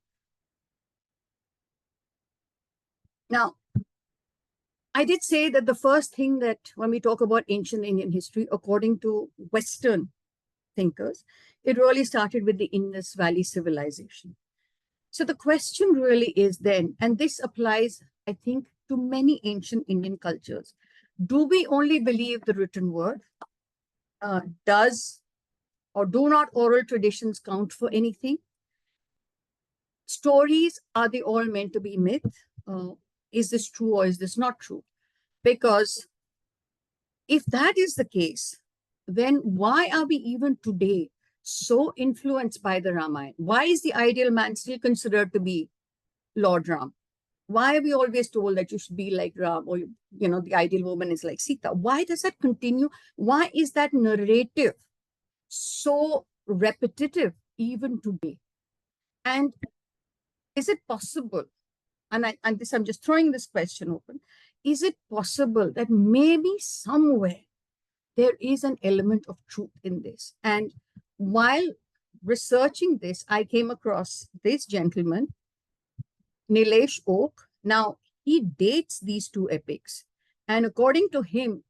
Now, I did say that the first thing that when we talk about ancient Indian history, according to Western thinkers, it really started with the Indus Valley civilization. So the question really is then, and this applies, I think, to many ancient Indian cultures. Do we only believe the written word? Does or do not oral traditions count for anything? Stories, are they all meant to be myth? Is this true or is this not true? Because if that is the case, then why are we even today so influenced by the Ramayana? Why is the ideal man still considered to be Lord Ram? Why are we always told that you should be like Ram, or, the ideal woman is like Sita? Why does that continue? Why is that narrative so repetitive even today? And is it possible, and I'm just throwing this question open, is it possible that maybe somewhere there is an element of truth in this? And while researching this, I came across this gentleman, Nilesh Oak. Now, he dates these two epics. And according to him,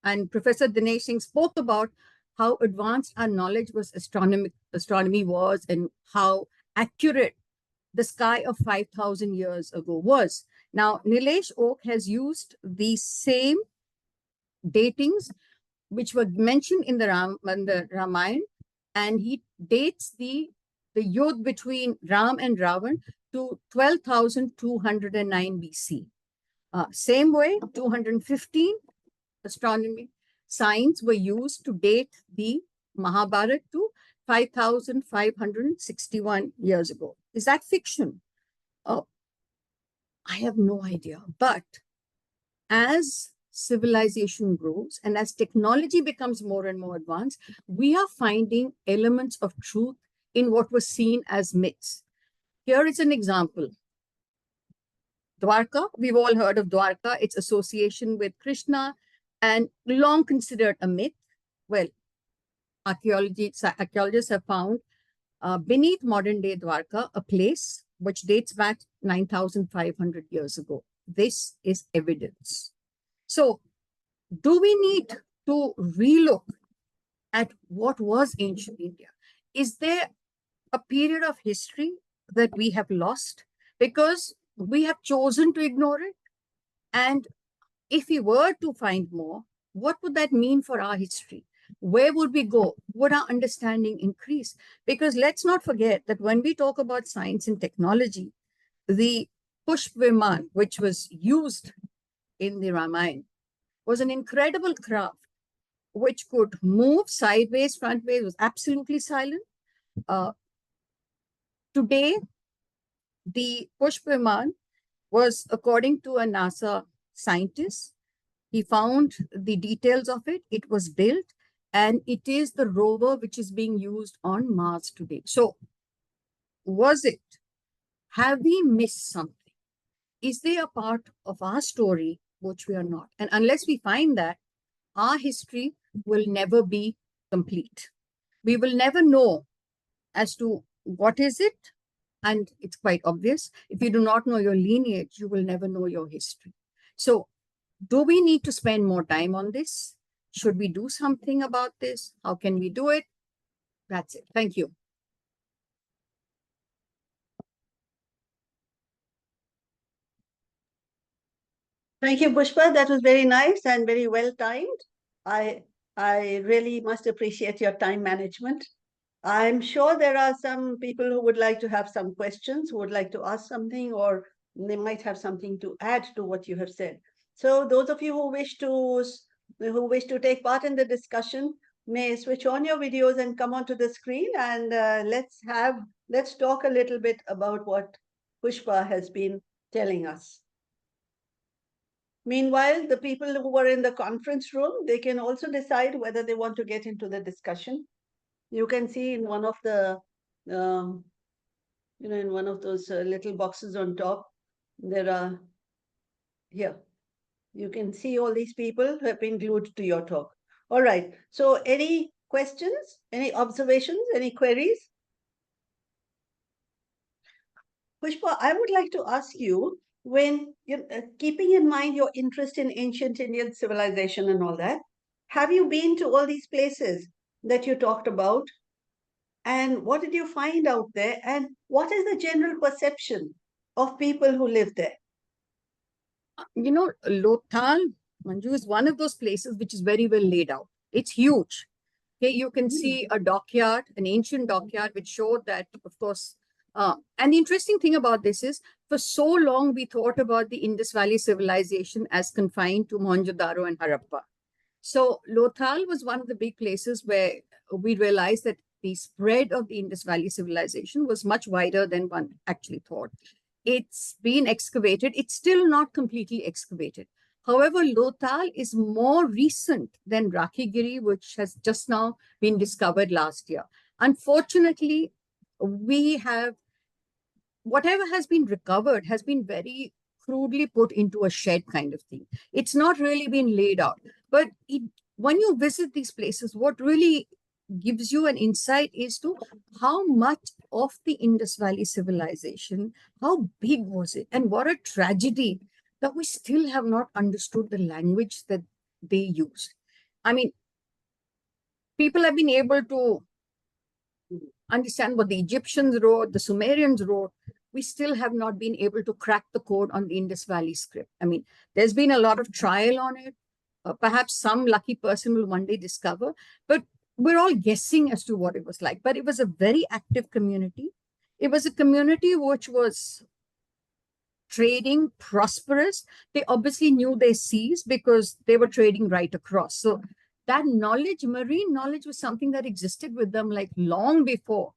and Professor Dinesh Singh spoke about how advanced our knowledge was astronomy was and how accurate the sky of 5,000 years ago was. Now, Nilesh Oak has used these same datings, which were mentioned in the Ramayana, and he dates the yudh between Ram and Ravan to 12,209 BC. Same way, 215 astronomy signs were used to date the Mahabharata to 5,561 years ago. Is that fiction? I have no idea. But as civilization grows and as technology becomes more and more advanced, we are finding elements of truth in what was seen as myths. Here is an example. Dwarka, we've all heard of Dwarka, its association with Krishna and long considered a myth. Well, archaeologists have found beneath modern-day Dwarka a place which dates back 9,500 years ago. This is evidence. So, do we need to relook at what was ancient India? Is there a period of history that we have lost because we have chosen to ignore it? And if we were to find more, what would that mean for our history? Where would we go? Would our understanding increase? Because let's not forget that when we talk about science and technology, the Pushpa, which was used in the Ramayana, was an incredible craft which could move sideways, frontways, was absolutely silent. Today, the Pushpa was, according to a NASA scientist, he found the details of it. It was built, and it is the rover which is being used on Mars today. So, was it? Have we missed something? Is there a part of our story which we are not? And unless we find that, our history will never be complete. We will never know as to what is it. And it's quite obvious. If you do not know your lineage, you will never know your history. So, do we need to spend more time on this? Should we do something about this? How can we do it? That's it. Thank you. Thank you, Pushpa. That was very nice and very well timed. I really must appreciate your time management. I'm sure there are some people who would like to have some questions, who would like to ask something, or they might have something to add to what you have said. So those of you who wish to take part in the discussion may switch on your videos and come onto the screen, and let's talk a little bit about what Pushpa has been telling us. Meanwhile, the people who were in the conference room, they can also decide whether they want to get into the discussion. You can see in one of the, in one of those little boxes on top, there are, here, you can see all these people who have been glued to your talk. All right, so any questions, any observations, any queries? Pushpa, I would like to ask you, when you're keeping in mind your interest in ancient Indian civilization and all that, have you been to all these places that you talked about? And what did you find out there? And what is the general perception of people who live there? Lothal, Manju, is one of those places which is very well laid out. It's huge. Okay, you can see a dockyard, an ancient dockyard, which showed that, of course. And the interesting thing about this is, for so long, we thought about the Indus Valley civilization as confined to Mohenjo-daro and Harappa. So Lothal was one of the big places where we realized that the spread of the Indus Valley civilization was much wider than one actually thought. It's been excavated. It's still not completely excavated. However, Lothal is more recent than Rakigiri, which has just now been discovered last year. Unfortunately, we have, whatever has been recovered has been very crudely put into a shed kind of thing. It's not really been laid out. But when you visit these places, what really gives you an insight is to how much of the Indus Valley civilization, how big was it, and what a tragedy that we still have not understood the language that they used. I mean, people have been able to understand what the Egyptians wrote, the Sumerians wrote. We still have not been able to crack the code on the Indus Valley script. I mean, there's been a lot of trial on it. Perhaps some lucky person will one day discover, but we're all guessing as to what it was like. But it was a very active community. It was a community which was trading, prosperous. They obviously knew their seas because they were trading right across. So that knowledge, marine knowledge, was something that existed with them like long before,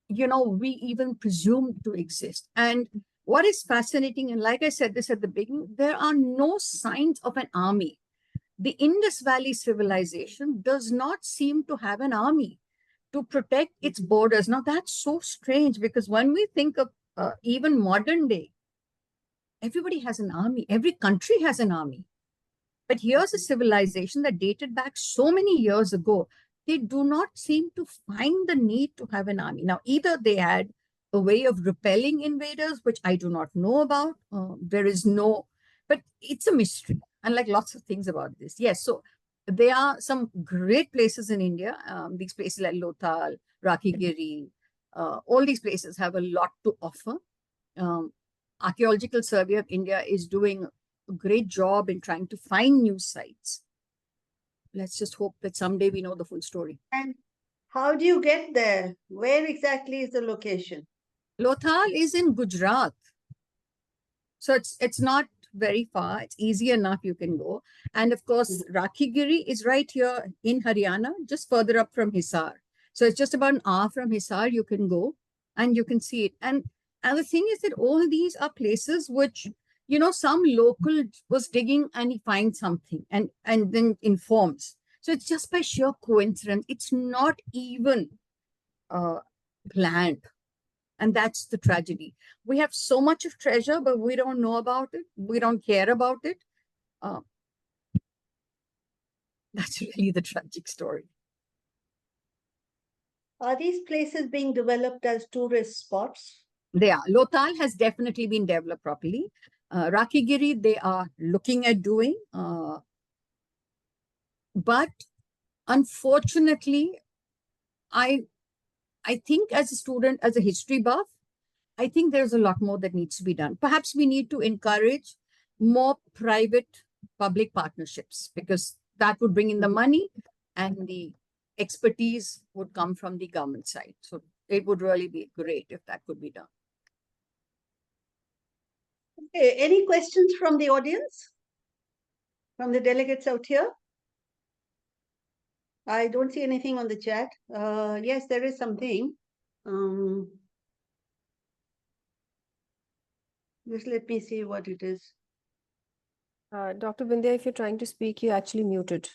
we even presumed to exist. And what is fascinating, and like I said this at the beginning, there are no signs of an army. The Indus Valley civilization does not seem to have an army to protect its borders. Now, that's so strange, because when we think of even modern day, everybody has an army. Every country has an army. But here's a civilization that dated back so many years ago. They do not seem to find the need to have an army. Now, either they had a way of repelling invaders, which I do not know about. There is no, but it's a mystery, unlike lots of things about this. Yes, so there are some great places in India. These places like Lothal, Rakigiri, all these places have a lot to offer. Archaeological Survey of India is doing a great job in trying to find new sites. Let's just hope that someday we know the full story. And how do you get there? Where exactly is the location? Lothal is in Gujarat. So it's not very far. It's easy enough you can go. And of course, Rakigiri is right here in Haryana, just further up from Hisar. So it's just about an hour from Hisar you can go and you can see it. And the thing is that all these are places which, you know, some local was digging and he finds something and then informs. So it's just by sheer coincidence. It's not even planned. And that's the tragedy. We have so much of treasure, but we don't know about it. We don't care about it. That's really the tragic story. Are these places being developed as tourist spots? They are. Lothal has definitely been developed properly. Rakigiri, they are looking at doing. But unfortunately, I think as a student, as a history buff, I think there's a lot more that needs to be done. Perhaps we need to encourage more private-public partnerships because that would bring in the money and the expertise would come from the government side. So it would really be great if that could be done. Okay, any questions from the audience? From the delegates out here? I don't see anything on the chat. Yes, there is something. Just let me see what it is. Dr. Vindhya, if you're trying to speak, you're actually muted.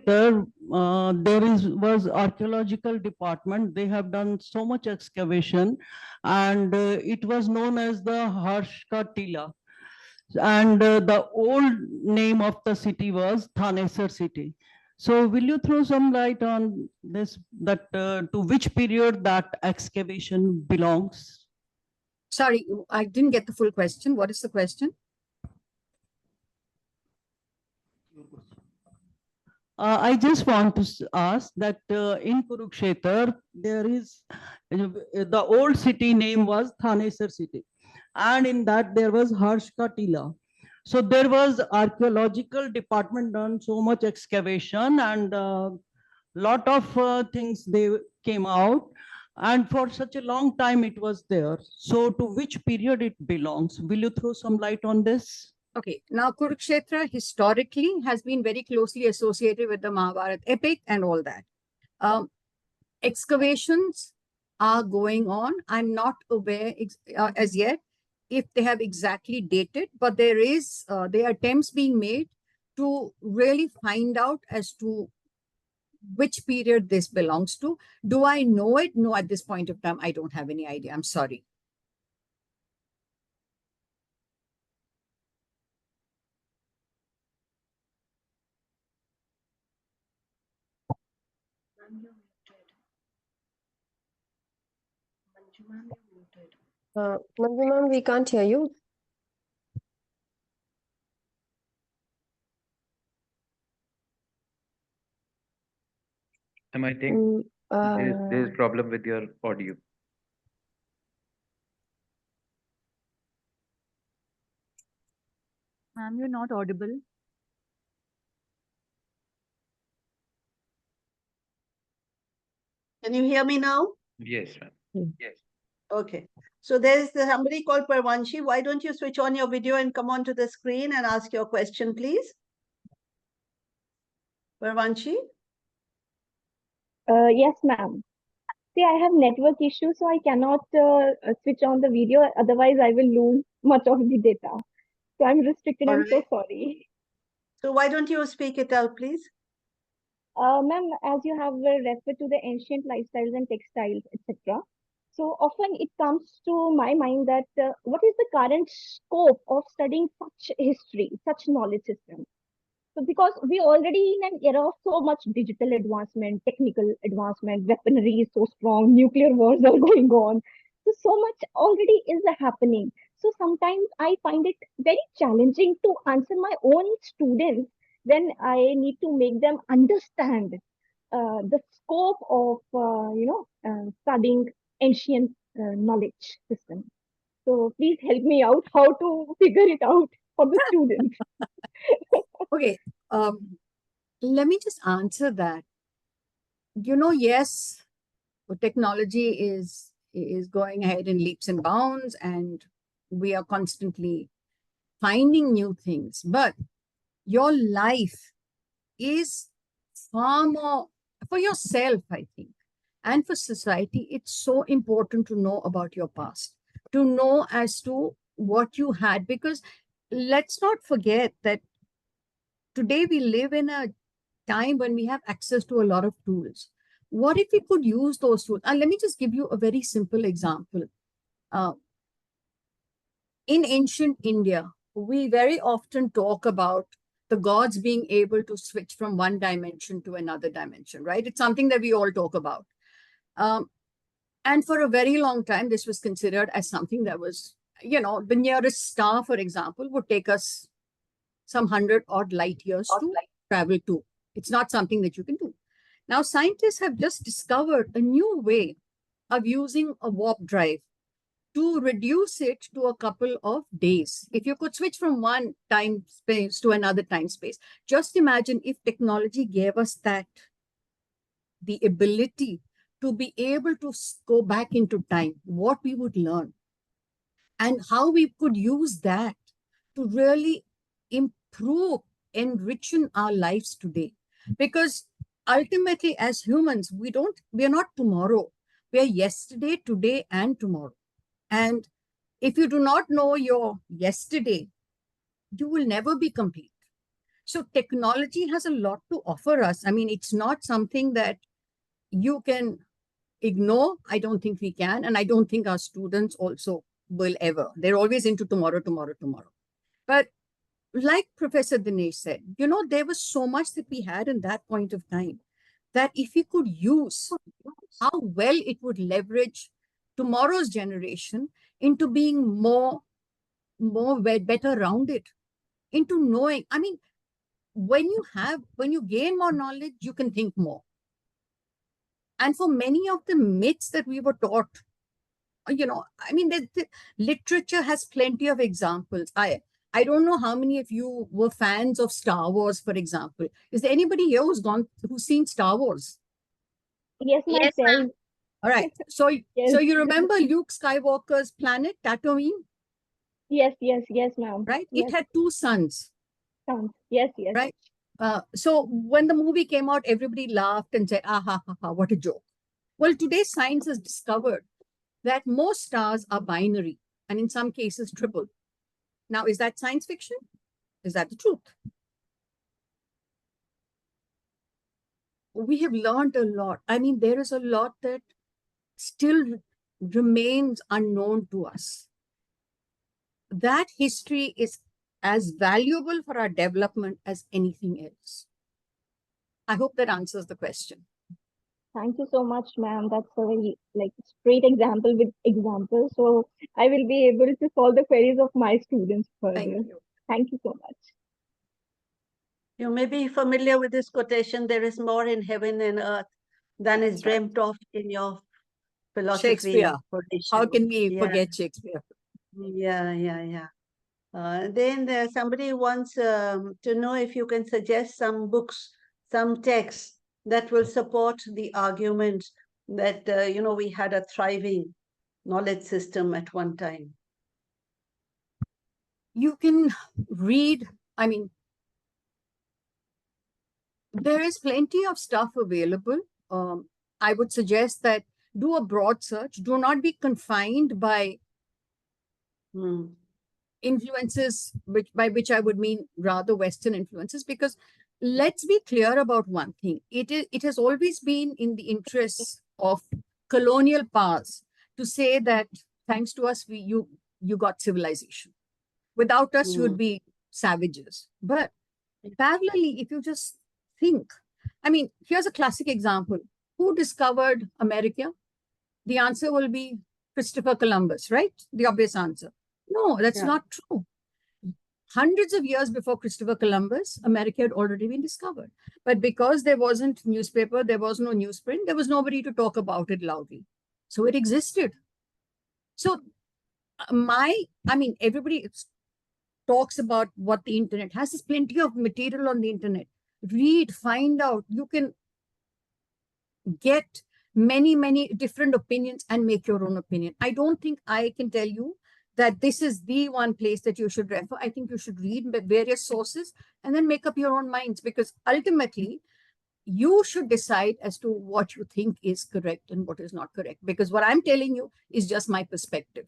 There was archaeological department. They have done so much excavation, and it was known as the Harshka Tila. And the old name of the city was Thanesar city. So will you throw some light on this, that to which period that excavation belongs? Sorry, I didn't get the full question. What is the question? I just want to ask that in Kurukshetra, there is the old city name was Thanesar city. And in that there was Harshka Tila. So there was archaeological department done so much excavation and lot of things they came out. And for such a long time it was there. So to which period it belongs? Will you throw some light on this? Okay, now Kurukshetra historically has been very closely associated with the Mahabharata epic and all that. Excavations are going on. I'm not aware as yet if they have exactly dated, but there are attempts being made to really find out as to which period this belongs to. Do I know it? No, at this point of time, I don't have any idea. I'm sorry. Manju ma'am, we can't hear you. I think there's problem with your audio. Ma'am, you're not audible. Can you hear me now? Yes, ma'am. Yes. Okay. So there's somebody called Parvanshi. Why don't you switch on your video and come onto the screen and ask your question, please? Parvanshi? Yes, ma'am. See, I have network issues, so I cannot switch on the video. Otherwise, I will lose much of the data. So I'm restricted. I'm so sorry. So why don't you speak it out, please? Ma'am, as you have referred to the ancient lifestyles and textiles, etc. So often it comes to my mind that what is the current scope of studying such history, such knowledge system? So because we already in an era of so much digital advancement, technical advancement, weaponry is so strong, nuclear wars are going on. So much already is happening. So sometimes I find it very challenging to answer my own students when I need to make them understand the scope of studying ancient knowledge system. So please help me out how to figure it out for the students. Okay, let me just answer that. Yes, technology is going ahead in leaps and bounds, and we are constantly finding new things. But your life is far more for yourself, I think, and for society. It's so important to know about your past, to know as to what you had, because let's not forget that today we live in a time when we have access to a lot of tools. What if we could use those tools? And let me just give you a very simple example. In ancient India, we very often talk about the gods being able to switch from one dimension to another dimension, right? It's something that we all talk about. And for a very long time, this was considered as something that was, the nearest star, for example, would take us some 100-odd light years to travel to. It's not something that you can do. Now, scientists have just discovered a new way of using a warp drive to reduce it to a couple of days. If you could switch from one time space to another time space, just imagine if technology gave us that, the ability to be able to go back into time, what we would learn and how we could use that to really improve, enrichen our lives today. Because ultimately, as humans, we are not tomorrow. We are yesterday, today, and tomorrow. And if you do not know your yesterday, you will never be complete. So technology has a lot to offer us. I mean, it's not something that you can ignore. I don't think we can. And I don't think our students also will ever. They're always into tomorrow, tomorrow, tomorrow. But like Professor Dinesh said, there was so much that we had in that point of time that if we could use how well it would leverage tomorrow's generation into being better rounded, into knowing. I mean, when you gain more knowledge, you can think more. And for many of the myths that we were taught, I mean, the literature has plenty of examples. I don't know how many of you were fans of Star Wars, for example. Is there anybody here who's seen Star Wars? Yes, myself. All right. So, Yes. so you remember Luke Skywalker's planet, Tatooine? Yes, ma'am. Right? Yes. It had two suns. Yes. Right? So when the movie came out, everybody laughed and said, ah, ha, ha, ha, what a joke. Well, today science has discovered that most stars are binary and in some cases triple. Now, is that science fiction? Is that the truth? We have learned a lot. I mean, there is a lot that still remains unknown to us. That history is as valuable for our development as anything else. I hope that answers the question. Thank you so much, ma'am. That's a very straight example with examples. So I will be able to solve the queries of my students further. Thank you. Thank you so much. You may be familiar with this quotation, there is more in heaven and earth than is dreamt of in your philosophy. Shakespeare. Quotation. How can we forget Shakespeare? Yeah. Then somebody wants to know if you can suggest some books, some texts that will support the argument that, we had a thriving knowledge system at one time. You can read, I mean, there is plenty of stuff available. I would suggest that do a broad search. Do not be confined by influences, by which I would mean rather Western influences, because let's be clear about one thing. It has always been in the interests of colonial powers to say that thanks to us, you got civilization. Without us, you would be savages. But parallelly, if you just think, I mean, here's a classic example. Who discovered America? The answer will be Christopher Columbus, right? The obvious answer. No, that's not true. Hundreds of years before Christopher Columbus, America had already been discovered. But because there wasn't newspaper, there was no newsprint, there was nobody to talk about it loudly. So it existed. So everybody talks about what the internet has. There's plenty of material on the internet. Read, find out. You can get many, many different opinions and make your own opinion. I don't think I can tell you that this is the one place that you should refer. I think you should read various sources and then make up your own minds, because ultimately you should decide as to what you think is correct and what is not correct. Because what I'm telling you is just my perspective.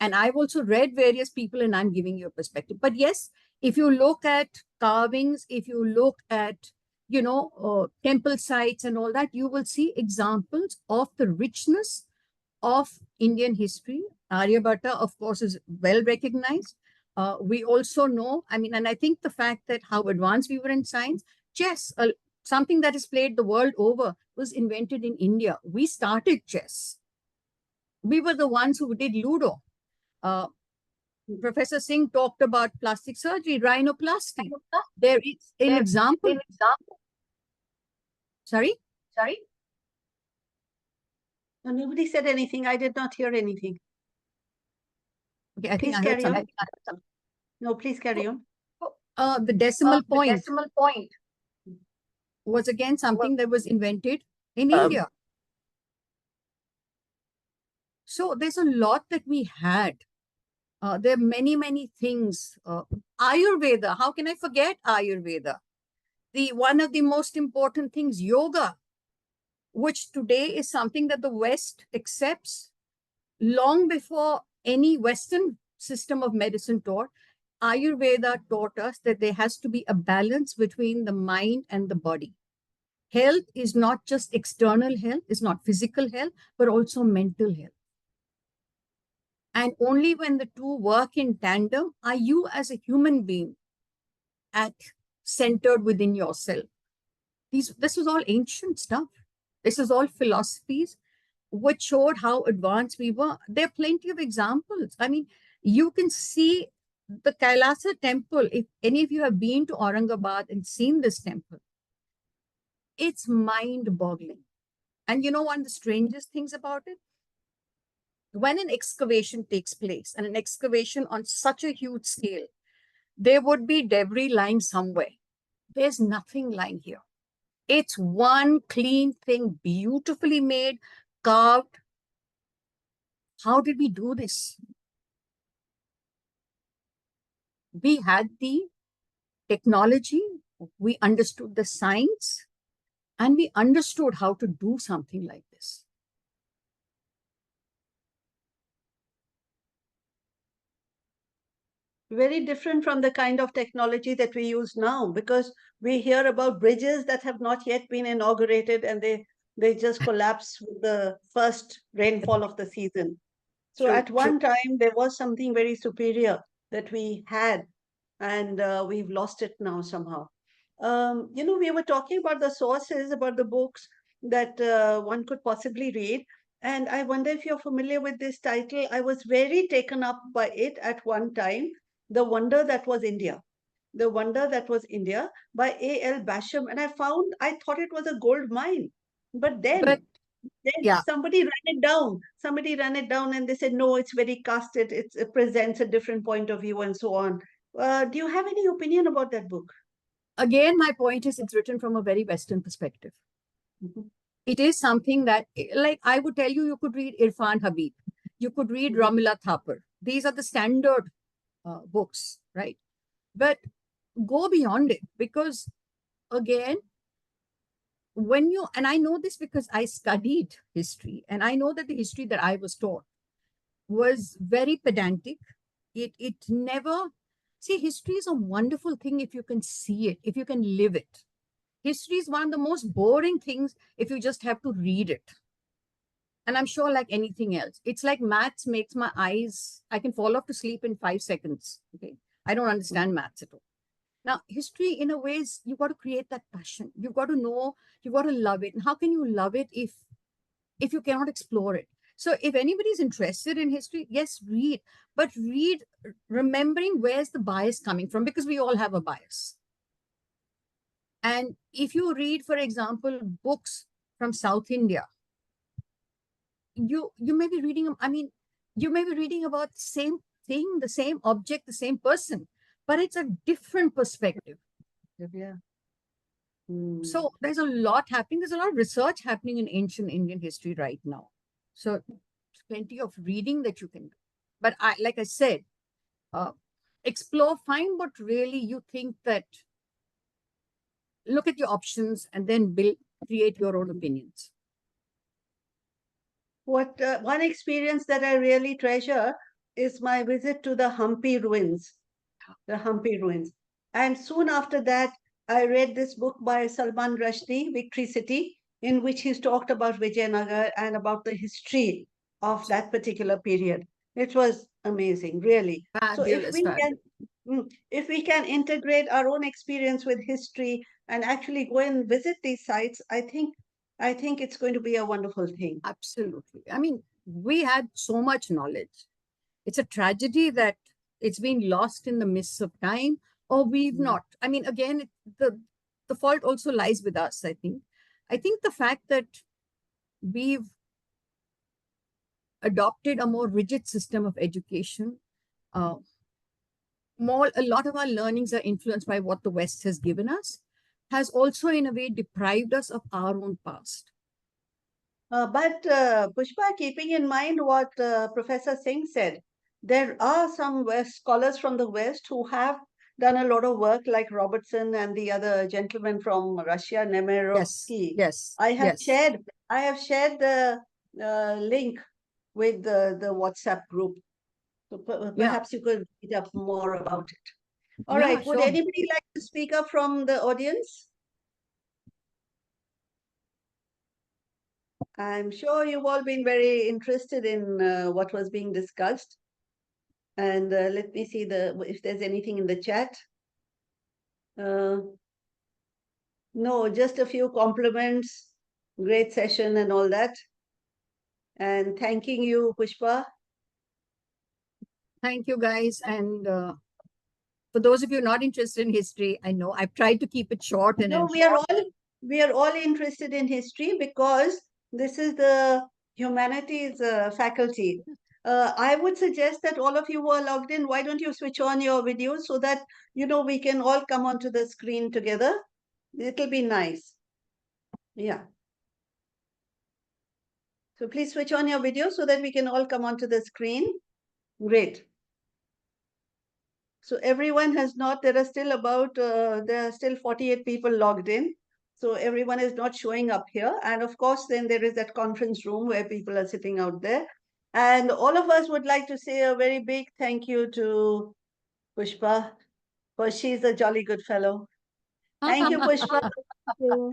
And I've also read various people and I'm giving you a perspective. But yes, if you look at carvings, if you look at, temple sites and all that, you will see examples of the richness of Indian history. Aryabhatta, of course, is well recognized. We also know, and I think the fact that how advanced we were in science, chess, something that is played the world over, was invented in India. We started chess. We were the ones who did Ludo. Professor Singh talked about plastic surgery, rhinoplasty. There is an example. Sorry? No, nobody said anything. I did not hear anything. Okay, I think Please I heard carry on. something. No, please carry on. The decimal point was again something that was invented in India. So there's a lot that we had. There are many, many things. Ayurveda, how can I forget Ayurveda? One of the most important things, yoga, which today is something that the West accepts. Long before any Western system of medicine taught, Ayurveda taught us that there has to be a balance between the mind and the body. Health is not just external health, it's not physical health, but also mental health. And only when the two work in tandem are you as a human being centered within yourself. This was all ancient stuff. This is all philosophies which showed how advanced we were. There are plenty of examples. You can see the Kailasa temple. If any of you have been to Aurangabad and seen this temple, it's mind-boggling. And you know one of the strangest things about it? When an excavation takes place, and an excavation on such a huge scale, there would be debris lying somewhere. There's nothing lying here. It's one clean thing, beautifully made, carved. How did we do this? We had the technology, we understood the science, and we understood how to do something like this. Very different from the kind of technology that we use now, because we hear about bridges that have not yet been inaugurated and they just collapse with the first rainfall of the season. So at one time, there was something very superior that we had, and we've lost it now somehow. We were talking about the sources, about the books that one could possibly read. And I wonder if you're familiar with this title. I was very taken up by it at one time. The Wonder That Was India. The Wonder That Was India by A.L. Basham. And I thought it was a gold mine. But then somebody ran it down. Somebody ran it down and they said, no, it's very casted. It presents a different point of view and so on. Do you have any opinion about that book? Again, my point is it's written from a very Western perspective. It is something that, like I would tell you, you could read Irfan Habib. You could read Ramila Thapar. These are the standard books, right? But go beyond it, because again, and I know this because I studied history, and I know that the history that I was taught was very pedantic. It never, see, history is a wonderful thing if you can see it, if you can live it. History is one of the most boring things if you just have to read it. And I'm sure like anything else, it's like maths makes my eyes, I can fall off to sleep in 5 seconds. Okay. I don't understand maths at all. Now, history, in a way, is you've got to create that passion. You've got to know, you've got to love it. And how can you love it if you cannot explore it? So if anybody's interested in history, yes, read, but read remembering where's the bias coming from, because we all have a bias. And if you read, for example, books from South India, you may be reading, I mean, you may be reading about the same thing, the same object, the same person, but it's a different perspective. Yeah. So there's a lot happening. There's a lot of research happening in ancient Indian history right now. So plenty of reading that you can do. But like I said, explore, find what really you think that, look at your options and then create your own opinions. What one experience that I really treasure is my visit to the Hampi ruins, And soon after that, I read this book by Salman Rushdie, Victory City, in which he's talked about Vijayanagar and about the history of that particular period. It was amazing, really. So if we can integrate our own experience with history and actually go and visit these sites, I think it's going to be a wonderful thing. Absolutely. I mean, we had so much knowledge. It's a tragedy that it's been lost in the mists of time, or we've not. I mean, again, the fault also lies with us, I think. I think the fact that we've adopted a more rigid system of education, a lot of our learnings are influenced by what the West has given us, has also in a way deprived us of our own past. But Pushpa, keeping in mind what Professor Singh said, there are some scholars from the West who have done a lot of work, like Robertson and the other gentleman from Russia, Nemirovsky. Yes. I have shared the link with the WhatsApp group. So perhaps you could read up more about it. All right. Would anybody like to speak up from the audience? I'm sure you've all been very interested in what was being discussed. And let me see if there's anything in the chat. No, just a few compliments. Great session and all that. And thanking you, Pushpa. Thank you, guys. And for those of you not interested in history, I know I've tried to keep it short. And no, we are all interested in history because this is the humanities faculty. I would suggest that all of you who are logged in, why don't you switch on your videos so that, we can all come onto the screen together. It'll be nice. Yeah. So please switch on your video so that we can all come onto the screen. Great. So everyone has not, there are still 48 people logged in. So everyone is not showing up here. And of course, then there is that conference room where people are sitting out there. And all of us would like to say a very big thank you to Pushpa, for she's a jolly good fellow. Thank you, Pushpa.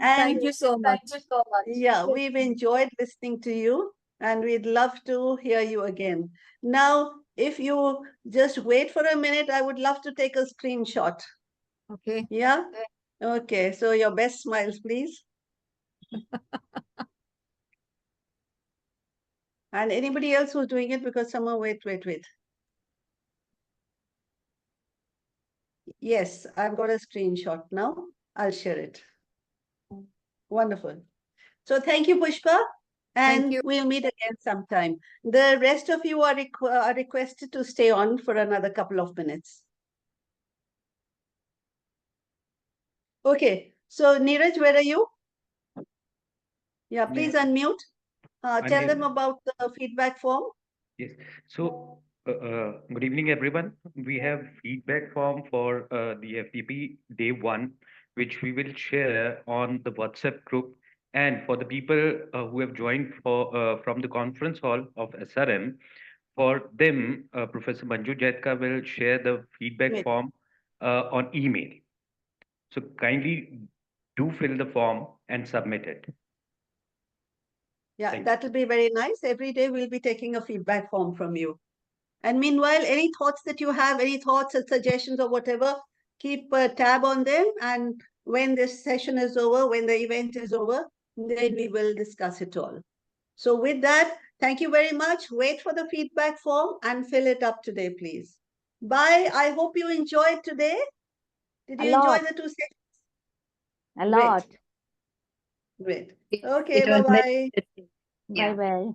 Thank you so much. Yeah, we've enjoyed listening to you and we'd love to hear you again. Now, if you just wait for a minute, I would love to take a screenshot. Okay. Yeah? Okay, so your best smiles, please. And anybody else who's doing it, because someone, wait. Yes, I've got a screenshot now. I'll share it. Wonderful. So thank you, Pushpa. And we'll meet again sometime. The rest of you are requested to stay on for another couple of minutes. Okay, so Neeraj, where are you? Yeah, please unmute. Tell them about the feedback form. Yes. So, good evening, everyone. We have feedback form for the FDP day 1, which we will share on the WhatsApp group. And for the people who have joined from the conference hall of SRM, for them, Professor Manju Jaitka will share the feedback form on email. So kindly do fill the form and submit it. Yeah, Thank you. that will be very nice. Every day we'll be taking a feedback form from you. And meanwhile, any thoughts that you have, any thoughts or suggestions or whatever, keep a tab on them. And when this session is over, when the event is over, then we will discuss it all. So with that, thank you very much. Wait for the feedback form and fill it up today, please. Bye. I hope you enjoyed today. Did A you enjoy lot. the 2 sessions? A lot. Great. It Okay, was bye-bye. Yeah. Bye bye.